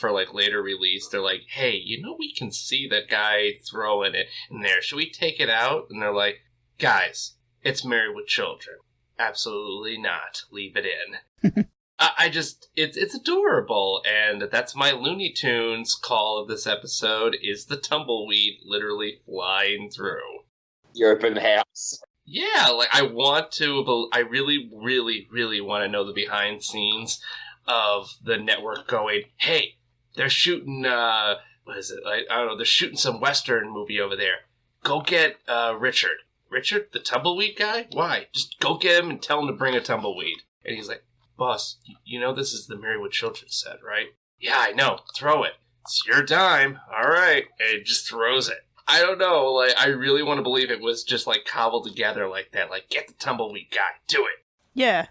for like later release, they're like, "Hey, you know we can see that guy throwing it in there. Should we take it out?" And they're like, "Guys, it's Married with Children. Absolutely not. Leave it in." It's adorable, and that's my Looney Tunes call of this episode: is the tumbleweed literally flying through the open house? Yeah, like I really, really, really want to know the behind scenes of the network going, hey, they're shooting, what is it? I don't know, they're shooting some Western movie over there. Go get Richard. Richard, the tumbleweed guy? Why? Just go get him and tell him to bring a tumbleweed. And he's like, boss, you know this is the Married with Children set, right? Yeah, I know. Throw it. It's your time. All right. And he just throws it. I don't know, like, I really want to believe it was just, like, cobbled together like that. Like, get the tumbleweed guy. Do it. Yeah,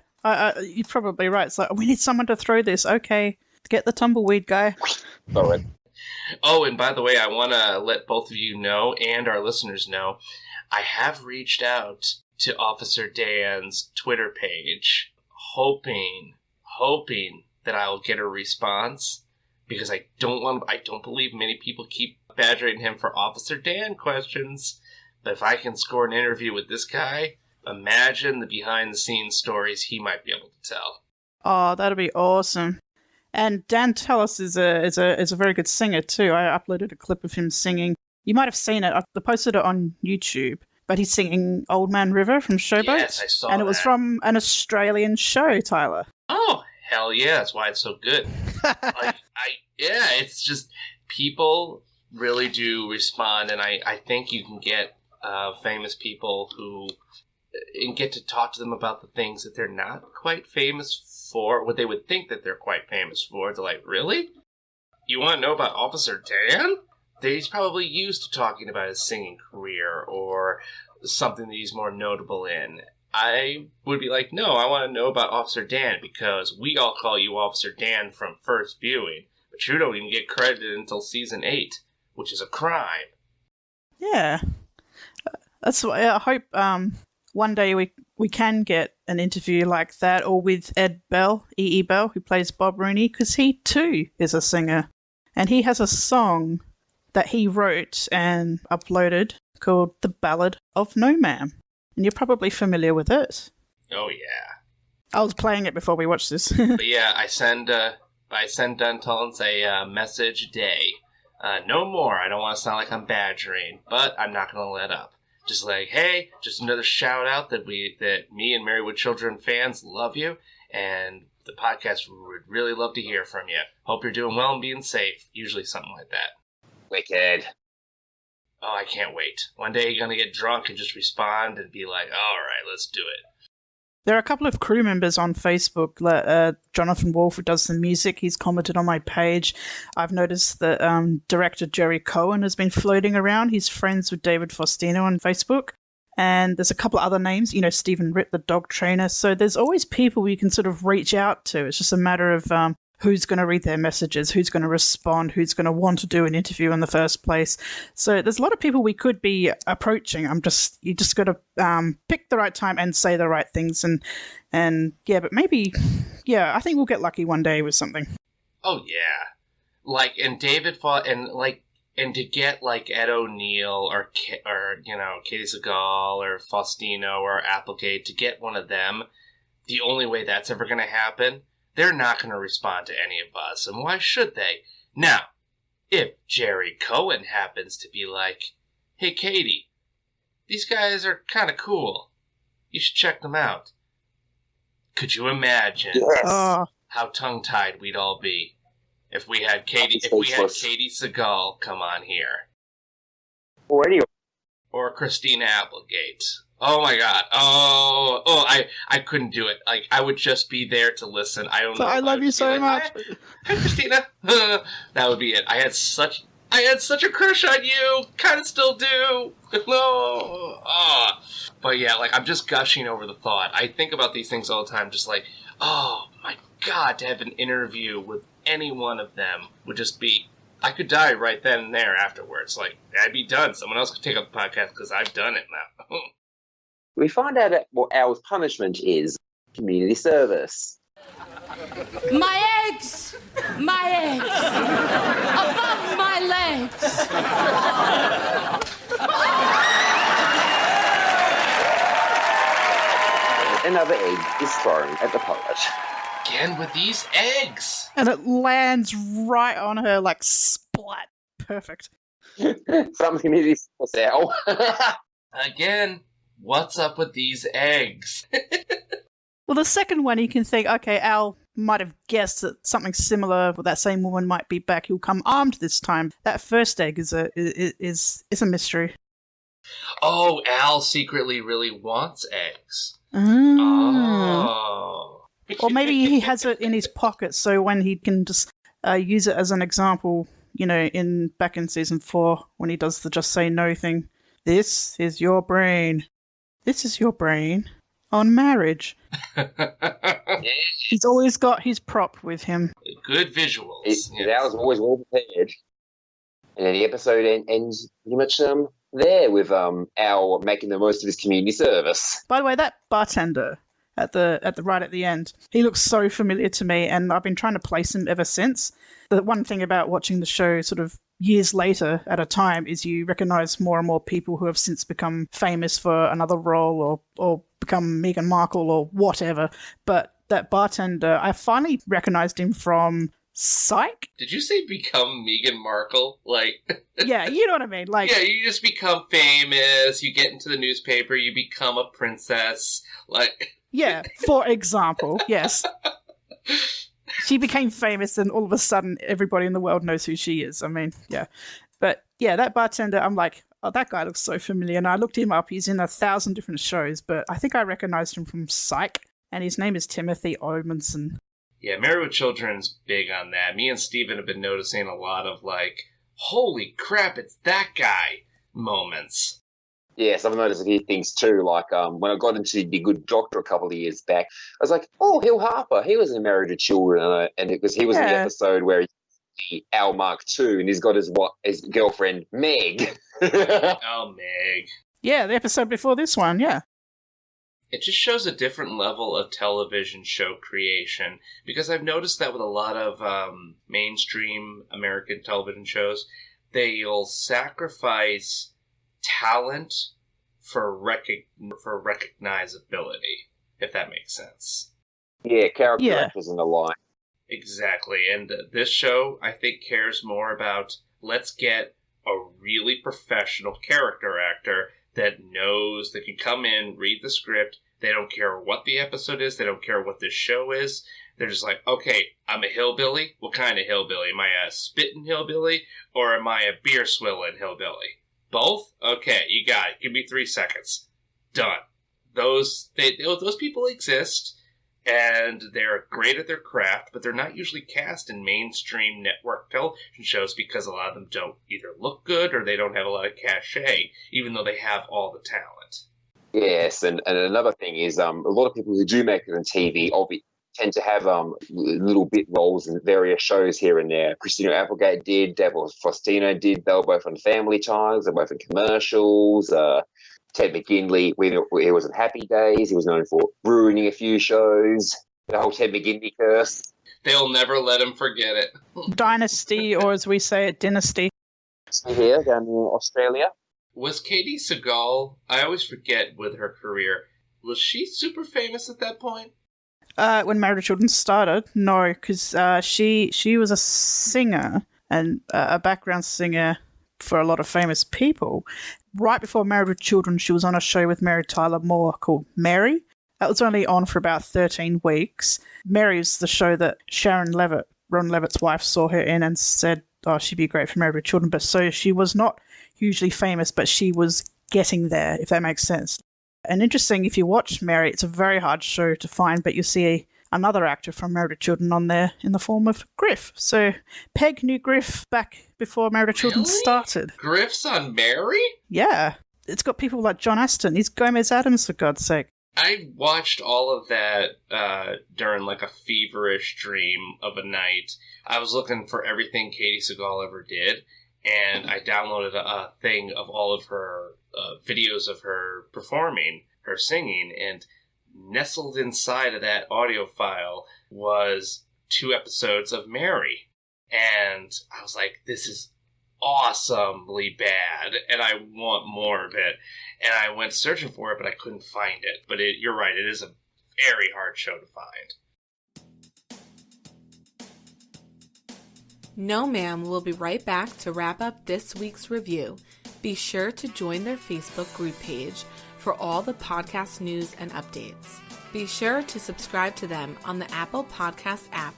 you're probably right. It's like, we need someone to throw this. Okay, get the tumbleweed guy. All right. Oh, and by the way, I want to let both of you know, and our listeners know, I have reached out to Officer Dan's Twitter page, hoping that I'll get a response, because I don't believe many people keep badgering him for Officer Dan questions. But if I can score an interview with this guy, imagine the behind-the-scenes stories he might be able to tell. Oh, that'd be awesome. And Dan Tellis is a very good singer too. I uploaded a clip of him singing. You might have seen it. I posted it on YouTube. But he's singing Old Man River from Showboat. Yes, I saw And it was that. from an Australian show, Tyler. Oh, hell yeah, that's why it's so good. It's just people really do respond, and I think you can get famous people who and get to talk to them about the things that they're not quite famous for, what they would think that they're quite famous for. They're like, really? You want to know about Officer Dan? He's probably used to talking about his singing career or something that he's more notable in. I would be like, no, I want to know about Officer Dan because we all call you Officer Dan from first viewing, but you don't even get credited until season 8, which is a crime. Yeah. That's why I hope one day we can get an interview like that, or with Ed Bell, E.E. Bell, who plays Bob Rooney, because he too is a singer. And he has a song that he wrote and uploaded called The Ballad of No Man. And you're probably familiar with it. Oh, yeah. I was playing it before we watched this. But yeah, I send Dunn Tollins a message a day. No more. I don't want to sound like I'm badgering, but I'm not going to let up. Just like, hey, just another shout out that me and Married with Children fans love you, and the podcast would really love to hear from you. Hope you're doing well and being safe. Usually something like that. Wicked. Oh, I can't wait. One day you're going to get drunk and just respond and be like, all right, let's do it. There are a couple of crew members on Facebook. Jonathan Wolf, who does the music, he's commented on my page. I've noticed that director Jerry Cohen has been floating around. He's friends with David Faustino on Facebook. And there's a couple of other names, Stephen Ritt, the dog trainer. So there's always people you can sort of reach out to. It's just a matter of who's going to read their messages, who's going to respond, who's going to want to do an interview in the first place. So there's a lot of people we could be approaching. You just got to pick the right time and say the right things. And yeah, but maybe, I think we'll get lucky one day with something. Oh, yeah. And to get like Ed O'Neill or Katie Seagal or Faustino or Applegate, to get one of them, the only way that's ever going to happen, they're not going to respond to any of us, and why should they? Now, if Jerry Cohen happens to be like, hey, Katie, these guys are kind of cool. You should check them out. Could you imagine how tongue-tied we'd all be if we had Katie Seagal come on here? Or Christina Applegate. Oh my God! I couldn't do it. Like, I would just be there to listen. I don't know. I love you so much. Hi, Christina. That would be it. I had such a crush on you. Kind of still do. No. But yeah, like, I'm just gushing over the thought. I think about these things all the time. Just like, oh my God, to have an interview with any one of them would just be. I could die right then and there afterwards. Like, I'd be done. Someone else could take up the podcast because I've done it now. We find out what Al's punishment is: community service. My eggs! My eggs! Above my legs! Another egg is thrown at the poet. Again with these eggs! And it lands right on her, like, splat. Perfect. Some community service, Al. Again. What's up with these eggs? Well, the second one, you can think, okay, Al might have guessed that something similar with that same woman might be back. He'll come armed this time. That first egg is a mystery. Oh, Al secretly really wants eggs. Oh. Or maybe he has it in his pocket, so when he can just use it as an example, back in season 4 when he does the just say no thing. This is your brain. This is your brain on marriage. He's always got his prop with him. Good visuals. Al's always well prepared. And then the episode ends pretty much there with Al making the most of his community service. By the way, that bartender, at the right at the end. He looks so familiar to me, and I've been trying to place him ever since. The one thing about watching the show sort of years later at a time is you recognize more and more people who have since become famous for another role or become Meghan Markle or whatever. But that bartender, I finally recognized him from Psych. Did you say become Meghan Markle? Like, yeah, you know what I mean. Like, yeah, you just become famous. You get into the newspaper. You become a princess. Like, yeah, for example, yes. She became famous, and all of a sudden, everybody in the world knows who she is. I mean, yeah. But yeah, that bartender, I'm like, oh, that guy looks so familiar. And I looked him up. He's in 1,000 different shows, but I think I recognized him from Psych, and his name is Timothy Omundson. Yeah, Married with Children's big on that. Me and Steven have been noticing a lot of, like, holy crap, it's that guy moments. Yes, I've noticed a few things too. Like when I got into The Good Doctor a couple of years back, I was like, oh, Hill Harper, he was in Married with Children. And because he was in the episode where he's Al Mark II, and he's got his girlfriend, Meg. Oh, Meg. Yeah, the episode before this one, yeah. It just shows a different level of television show creation, because I've noticed that with a lot of mainstream American television shows, they'll sacrifice talent for recognizability, if that makes sense. Yeah, character actors in the line. Exactly, and this show, I think, cares more about, let's get a really professional character actor that knows, that can come in, read the script. They don't care what the episode is. They don't care what this show is. They're just like, okay, I'm a hillbilly. What kind of hillbilly? Am I a spitting hillbilly, or am I a beer swilling hillbilly? Both? Okay, you got it. Give me 3 seconds. Done. Those people exist, and they're great at their craft, but they're not usually cast in mainstream network television shows because a lot of them don't either look good or they don't have a lot of cachet, even though they have all the talent. Yes, and another thing is a lot of people who do make it on TV tend to have little bit roles in various shows here and there. Christina Applegate did, Devil Faustino did. They were both on Family Ties. They're both in commercials. Ted McGinley, he was in Happy Days. He was known for ruining a few shows. The whole Ted McGinley curse. They'll never let him forget it. Dynasty, or as we say it, Dynasty. Here, down in Australia. Was Katie Sagal, I always forget with her career, was she super famous at that point? When Married with Children started, no, because she was a singer and a background singer for a lot of famous people. Right before Married with Children, she was on a show with Mary Tyler Moore called Mary. That was only on for about 13 weeks. Mary is the show that Sharon Levitt, Ron Levitt's wife, saw her in and said, oh, she'd be great for Married with Children. But so she was not hugely famous, but she was getting there, if that makes sense. And interesting, if you watch Mary, it's a very hard show to find, but you see another actor from Married with Children on there in the form of Griff. So Peg knew Griff back before Married with Children started. Griff's on Mary? Yeah. It's got people like John Aston. He's Gomez Addams, for God's sake. I watched all of that during like a feverish dream of a night. I was looking for everything Katie Sagal ever did, and I downloaded a thing of all of her videos of her performing, her singing, and nestled inside of that audio file was 2 episodes of Mary. And I was like, this is awesomely bad, and I want more of it. And I went searching for it, but I couldn't find it. But you're right, it is a very hard show to find. No Ma'am will be right back to wrap up this week's review. Be sure to join their Facebook group page for all the podcast news and updates. Be sure to subscribe to them on the Apple Podcast app,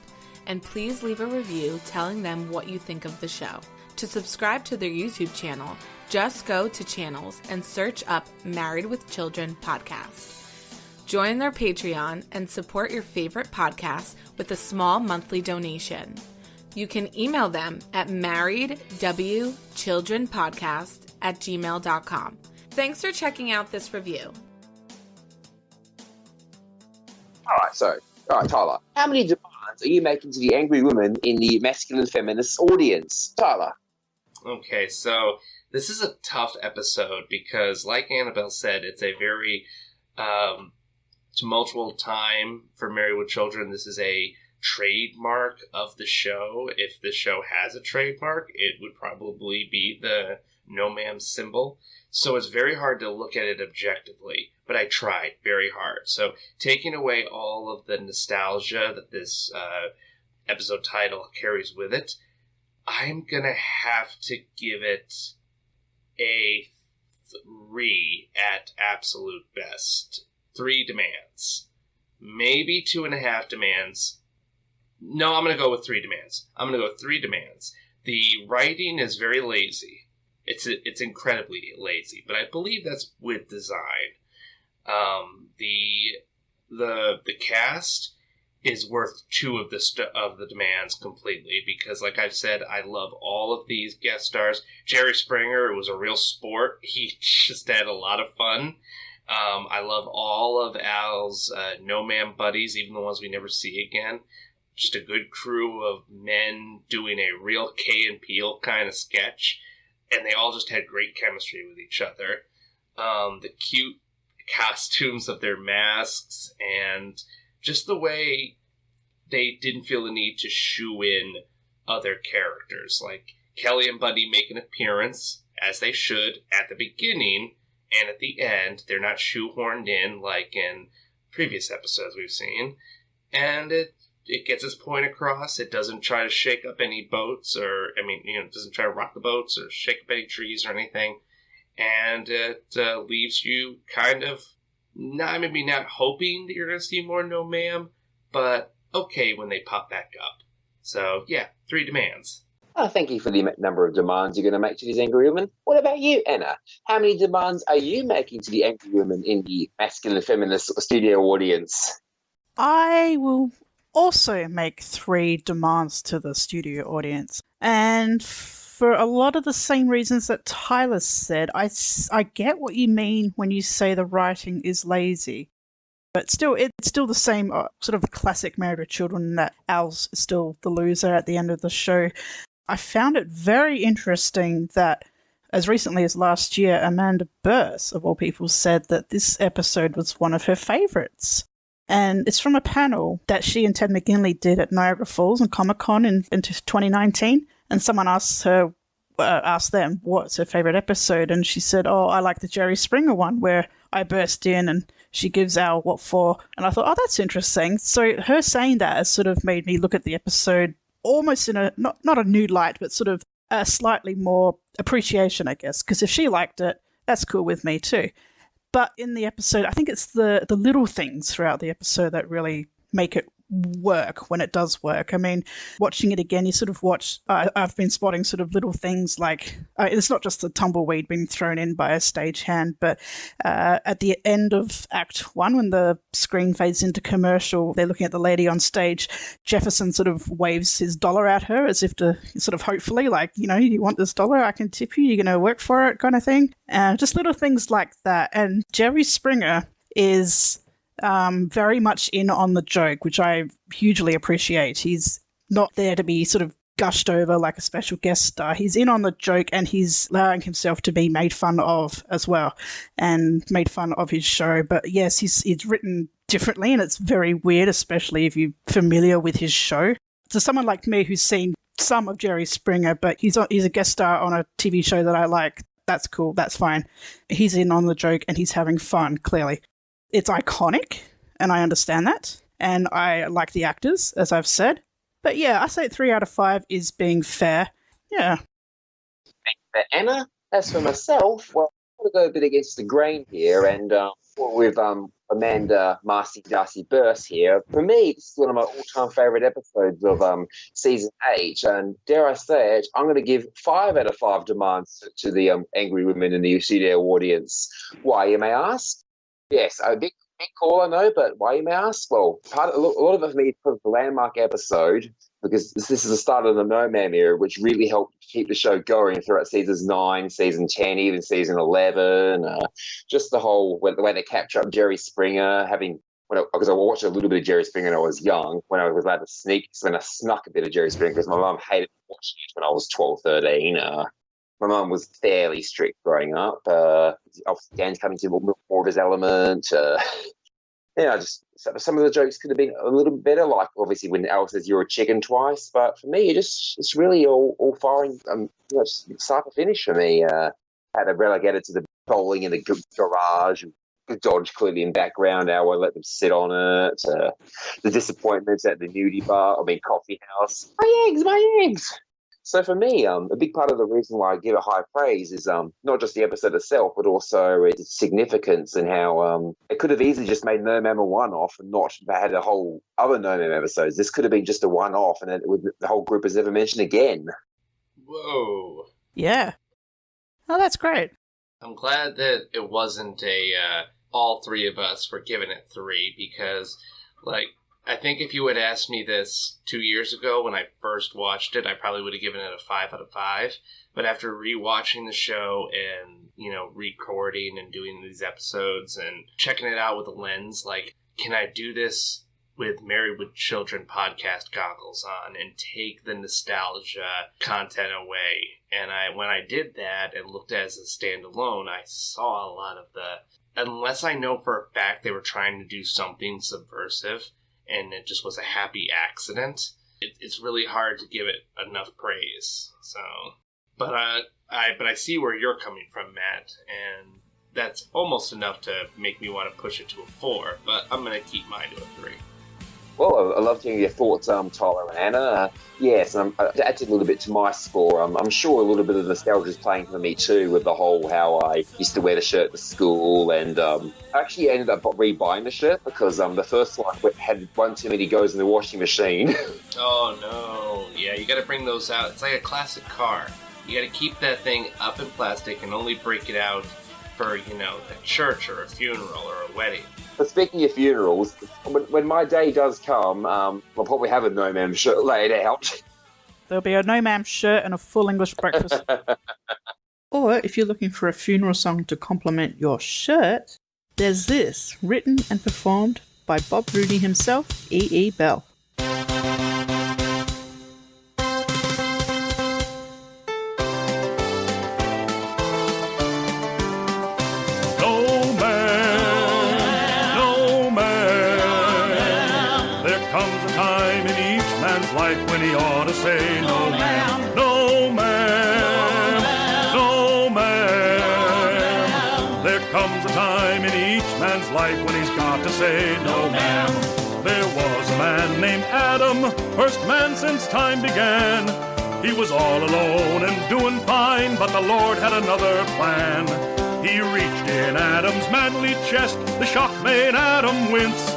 and please leave a review telling them what you think of the show. To subscribe to their YouTube channel, just go to channels and search up Married with Children podcast. Join their Patreon and support your favorite podcast with a small monthly donation. You can email them at marriedwchildrenpodcast@gmail.com. Thanks for checking out this review. All right, Tyler. How many demands are you making to the angry women in the masculine feminist audience? Tyler. Okay, so this is a tough episode because, like Annabelle said, it's a very tumultuous time for Married with Children. This is a trademark of the show. If the show has a trademark, it would probably be the no ma'am symbol. So it's very hard to look at it objectively, but I tried very hard. So taking away all of the nostalgia that this episode title carries with it, I'm going to have to give it a 3 at absolute best. 3 demands. Maybe 2.5 demands. No, I'm going to go with 3 demands. I'm going to go with 3 demands. The writing is very lazy. It's incredibly lazy, but I believe that's with design. The cast is worth 2 of the demands completely, because like I've said, I love all of these guest stars. Jerry Springer, it was a real sport. He just had a lot of fun. I love all of Al's no ma'am buddies, even the ones we never see again. Just a good crew of men doing a real Key and Peele kind of sketch, and they all just had great chemistry with each other. The cute costumes of their masks, and just the way they didn't feel the need to shoe in other characters. Like Kelly and Buddy make an appearance, as they should, at the beginning, and at the end, they're not shoehorned in like in previous episodes we've seen. And it gets its point across. It doesn't try to shake up any boats, it doesn't try to rock the boats or shake up any trees or anything. And it leaves you kind of not hoping that you're going to see more no ma'am, but okay when they pop back up. So yeah, 3 demands. Oh, thank you for the number of demands you're going to make to these Angry Women. What about you, Anna? How many demands are you making to the Angry Women in the masculine feminist studio audience? I will also make 3 demands to the studio audience. And for a lot of the same reasons that Tyler said, I get what you mean when you say the writing is lazy. But still, it's still the same sort of classic Married with Children, that Al's still the loser at the end of the show. I found it very interesting that as recently as last year, Amanda Burse, of all people, said that this episode was one of her favourites. And it's from a panel that she and Ted McGinley did at Niagara Falls and Comic-Con in 2019. And someone asked them what's her favourite episode. And she said, I like the Jerry Springer one where I burst in and she gives Al what for. And I thought, that's interesting. So her saying that has sort of made me look at the episode almost in a, not a new light, but sort of a slightly more appreciation, I guess. Because if she liked it, that's cool with me too. But in the episode, I think it's the little things throughout the episode that really make it work when it does work. I mean, watching it again, you sort of watch, I've been spotting sort of little things like, it's not just a tumbleweed being thrown in by a stagehand, but at the end of Act 1, when the screen fades into commercial, they're looking at the lady on stage, Jefferson sort of waves his dollar at her as if to sort of hopefully, like, you want this dollar, I can tip you, you're going to work for it kind of thing. Just little things like that. And Jerry Springer is very much in on the joke, which I hugely appreciate. He's not there to be sort of gushed over like a special guest star. He's in on the joke, and he's allowing himself to be made fun of as well, and made fun of his show. But yes, he's written differently, and it's very weird, especially if you're familiar with his show. To someone like me who's seen some of Jerry Springer, but he's a guest star on a TV show that I like, that's cool, that's fine. He's in on the joke, and he's having fun, clearly. It's iconic, and I understand that, and I like the actors, as I've said. But yeah, I say 3 out of 5 is being fair. Yeah. Thank you for Anna. As for myself, well, I'm going to go a bit against the grain here, and with Amanda Marcy Darcy Burse here. For me, this is one of my all-time favourite episodes of season 8, and dare I say it, I'm going to give 5 out of 5 demands to the Angry Women in the studio audience. Why, you may ask? Yes, a big call, I know, but why, you may ask? Well, a lot of it for me is the landmark episode, because this is the start of the No Ma'am era, which really helped keep the show going throughout seasons 9, season 10, even season 11. Just the way they capture up Jerry Springer, because I watched a little bit of Jerry Springer when I was young, when I was allowed to I snuck a bit of Jerry Springer because my mum hated watching it when I was 12, 13. My mum was fairly strict growing up. Dan's coming to more of his element. Yeah, just some of the jokes could have been a little bit better. Like obviously when Al says you're a chicken twice, but for me, it's really all firing. Start to finish for me. Had to relegate it to the bowling in the garage. Dodge clearly in background. Al won't let them sit on it. The disappointments at the nudie bar. Coffee house. My eggs. So for me, a big part of the reason why I give it high praise is not just the episode itself, but also its significance and how it could have easily just made No Ma'am a one-off and not had a whole other No Ma'am episodes. This could have been just a one-off, and then the whole group is never mentioned again. Whoa. Yeah. Oh, that's great. I'm glad that it wasn't all three of us were giving it 3 because, I think if you had asked me this 2 years ago when I first watched it, I probably would have given it a 5 out of 5. But after rewatching the show and, recording and doing these episodes and checking it out with a lens, can I do this with Married with Children podcast goggles on and take the nostalgia content away? And when I did that and looked at it as a standalone, I saw a lot of unless I know for a fact they were trying to do something subversive, and it just was a happy accident, it's really hard to give it enough praise. So, but I see where you're coming from, Matt, and that's almost enough to make me want to push it to a 4. But I'm gonna keep mine to a 3. Well, I love hearing your thoughts, Tyler and Anna. Yes, to add a little bit to my score, I'm sure a little bit of nostalgia is playing for me too, with the whole how I used to wear the shirt to school, and I actually ended up rebuying the shirt because the first one had one too many goes in the washing machine. Oh no! Yeah, you got to bring those out. It's like a classic car. You got to keep that thing up in plastic and only break it out for a church or a funeral or a wedding. But speaking of funerals, when my day does come, I'll probably have a No Ma'am shirt laid out. There'll be a No Ma'am shirt and a full English breakfast. Or, if you're looking for a funeral song to complement your shirt, there's this, written and performed by Bob Rooney himself, E.E. Bell. When he ought to say no ma'am, no ma'am, no ma'am. There comes a time in each man's life when he's got to say no ma'am. There was a man named Adam, first man since time began. He was all alone and doing fine, but the Lord had another plan. He reached in Adam's manly chest, the shock made Adam wince.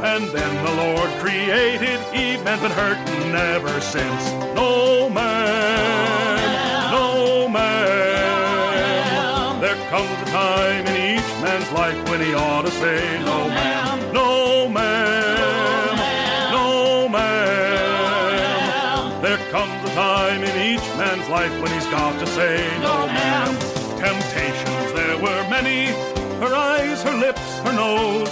And then the Lord created Eve, man's been hurting ever since. No man, no man. There comes a time in each man's life when he ought to say no ma'am, no ma'am, no ma'am. There comes a time in each man's life when he's got to say no ma'am. Temptations there were many, her eyes, her lips, her nose.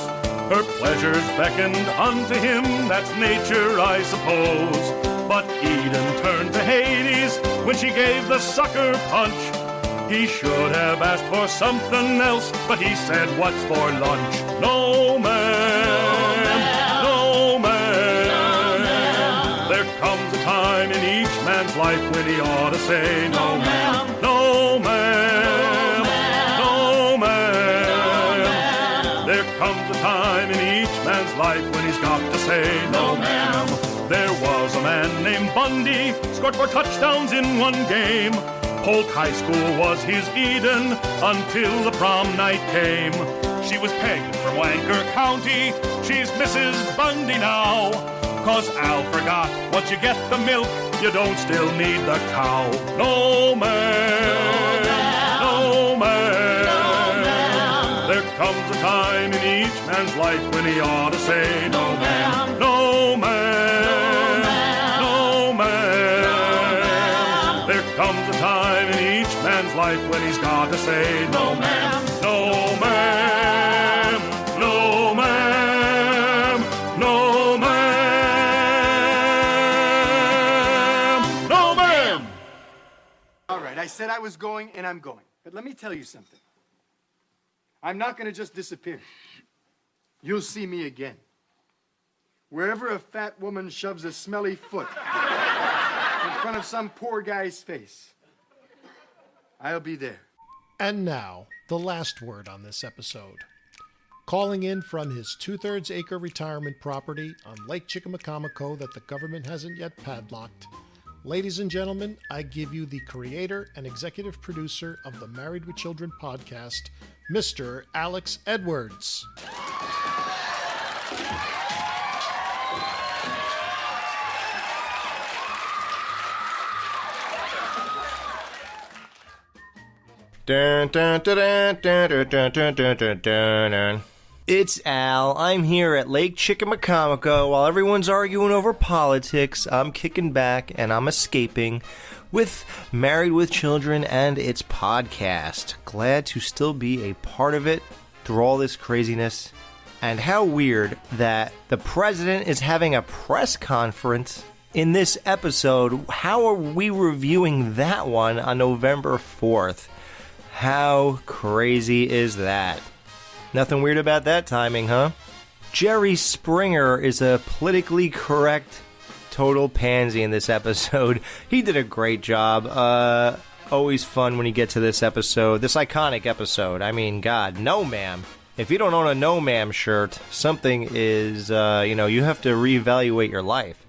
Her pleasures beckoned unto him, that's nature, I suppose. But Eden turned to Hades when she gave the sucker punch. He should have asked for something else, but he said, what's for lunch? No ma'am, no ma'am. There comes a time in each man's life when he ought to say no ma'am, no ma'am, no ma'am. There comes a time in each man's life when he's got to say no ma'am. There was a man named Bundy, scored 4 touchdowns in one game. Polk High School was his Eden until the prom night came. She was pegged from Wanker County, she's Mrs. Bundy now. 'Cause Al forgot, once you get the milk, you don't still need the cow. No man, no man. There comes a time in each man's life when he ought to say no ma'am, no ma'am, no ma'am. There comes a time in each man's life when he's got to say no ma'am, no ma'am, no ma'am, no ma'am, no ma'am. All right, I said I was going, and I'm going. But let me tell you something. I'm not going to just disappear. you'll see me again. Wherever a fat woman shoves a smelly foot in front of some poor guy's face, I'll be there. And now, the last word on this episode. Calling in from his 2/3 acre retirement property on Lake Chickamaucomico that the government hasn't yet padlocked. Ladies and gentlemen, I give you the creator and executive producer of the Married with Children podcast, Mr. Alex Edwards. Dun, dun, dun, dun, dun, dun, dun, dun, dun, dun, dun. It's Al. I'm here at Lake Chickamaucomico while everyone's arguing over politics. I'm kicking back and I'm escaping with Married with Children and its podcast. Glad to still be a part of it through all this craziness. And how weird that the president is having a press conference in this episode. How are we reviewing that one on November 4th? How crazy is that? Nothing weird about that timing, huh? Jerry Springer is a politically correct total pansy in this episode. He did a great job. Always fun when you get to this episode. This iconic episode. I mean, God, no ma'am. If you don't own a no ma'am shirt, something is, you have to reevaluate your life.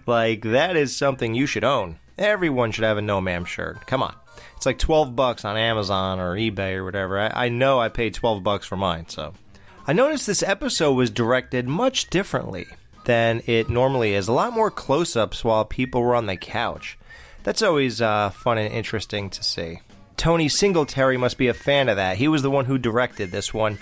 Like, that is something you should own. Everyone should have a no ma'am shirt. Come on. It's like $12 on Amazon or eBay or whatever. I know I paid $12 for mine, so. I noticed this episode was directed much differently than it normally is. A lot more close-ups while people were on the couch. That's always fun and interesting to see. Tony Singletary must be a fan of that. He was the one who directed this one.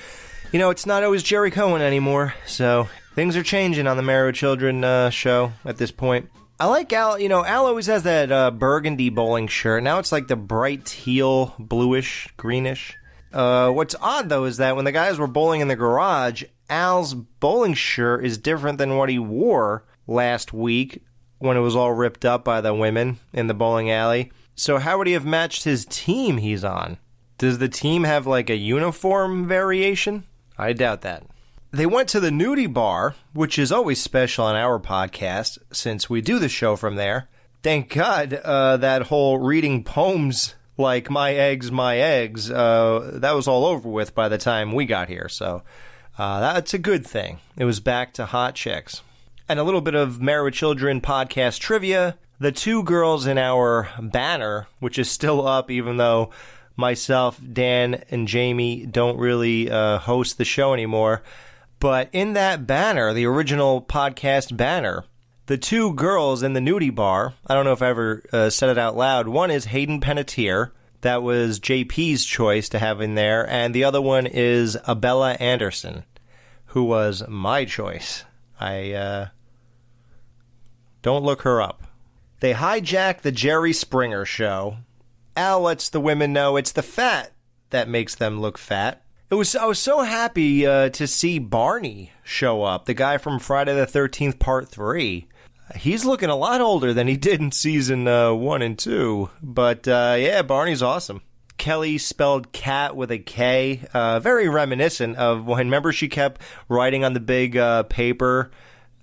You know, it's not always Jerry Cohen anymore, so things are changing on the Married with Children show at this point. I like Al, Al always has that burgundy bowling shirt. Now it's like the bright teal, bluish, greenish. What's odd, though, is that when the guys were bowling in the garage, Al's bowling shirt is different than what he wore last week when it was all ripped up by the women in the bowling alley. So how would he have matched his team he's on? Does the team have, like, a uniform variation? I doubt that. They went to the nudie bar, which is always special on our podcast, since we do the show from there. Thank God that whole reading poems like My Eggs, that was all over with by the time we got here, so that's a good thing. It was back to hot chicks. And a little bit of Married with Children podcast trivia. The two girls in our banner, which is still up even though myself, Dan, and Jamie don't really host the show anymore. But in that banner, the original podcast banner, the two girls in the nudie bar, I don't know if I ever said it out loud. One is Hayden Panettiere. That was JP's choice to have in there. And the other one is Abella Anderson, who was my choice. I don't look her up. They hijack the Jerry Springer show. Al lets the women know it's the fat that makes them look fat. I was so happy to see Barney show up, the guy from Friday the 13th Part 3. He's looking a lot older than he did in Season 1 and 2, but yeah, Barney's awesome. Kelly spelled cat with a K, very reminiscent of when, remember she kept writing on the big paper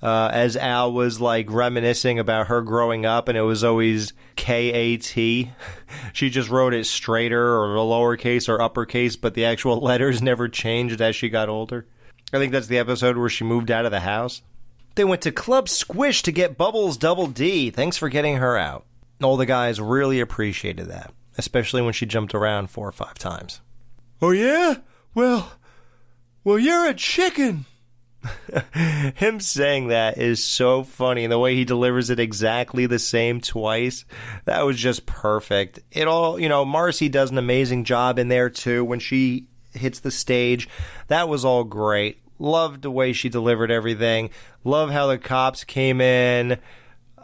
as Al was like reminiscing about her growing up, and it was always K-A-T. She just wrote it straighter or lowercase or uppercase, but the actual letters never changed as she got older. I think that's the episode where she moved out of the house. They went to Club Squish to get Bubbles Double D. Thanks for getting her out. All the guys really appreciated that, especially when she jumped around 4 or 5 times. Oh yeah? Well, you're a chicken. Him saying that is so funny, and the way he delivers it exactly the same twice, that was just perfect. It all, Marcy does an amazing job in there too when she hits the stage. That was all great. Loved the way she delivered everything. Love how the cops came in.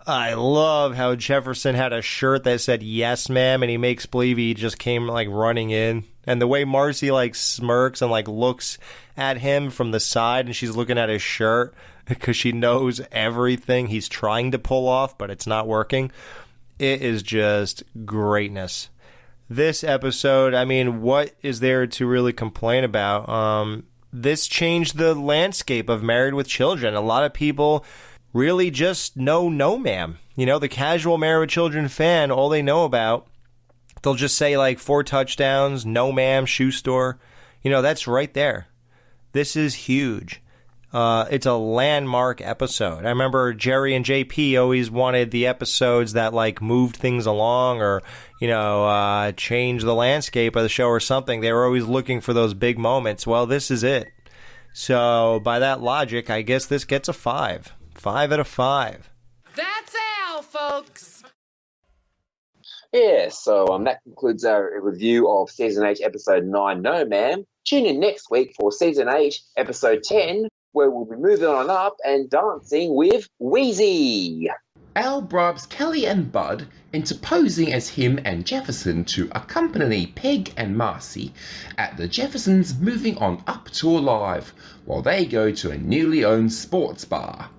I love how Jefferson had a shirt that said yes ma'am, and he makes believe he just came like running in. And the way Marcy like smirks and like looks at him from the side, and she's looking at his shirt because she knows everything he's trying to pull off, but it's not working. It is just greatness. This episode, I mean, what is there to really complain about? this changed the landscape of Married with Children. A lot of people really just know No Ma'am. You know, the casual Married with Children fan, all they know about, they'll just say like 4 touchdowns, No Ma'am, shoe store. You know, that's right there. This is huge. It's a landmark episode. I remember Jerry and JP always wanted the episodes that like moved things along or, you know, changed the landscape of the show or something. They were always looking for those big moments. Well, this is it. So by that logic, I guess this gets a 5. 5 out of 5. That's Al, folks. Yeah, so that concludes our review of Season 8, Episode 9, No Ma'am. Tune in next week for Season 8, Episode 10, where we'll be moving on up and dancing with Wheezy. Al bribes Kelly and Bud into posing as him and Jefferson to accompany Peg and Marcy at the Jeffersons' Moving On Up tour live, while they go to a newly owned sports bar.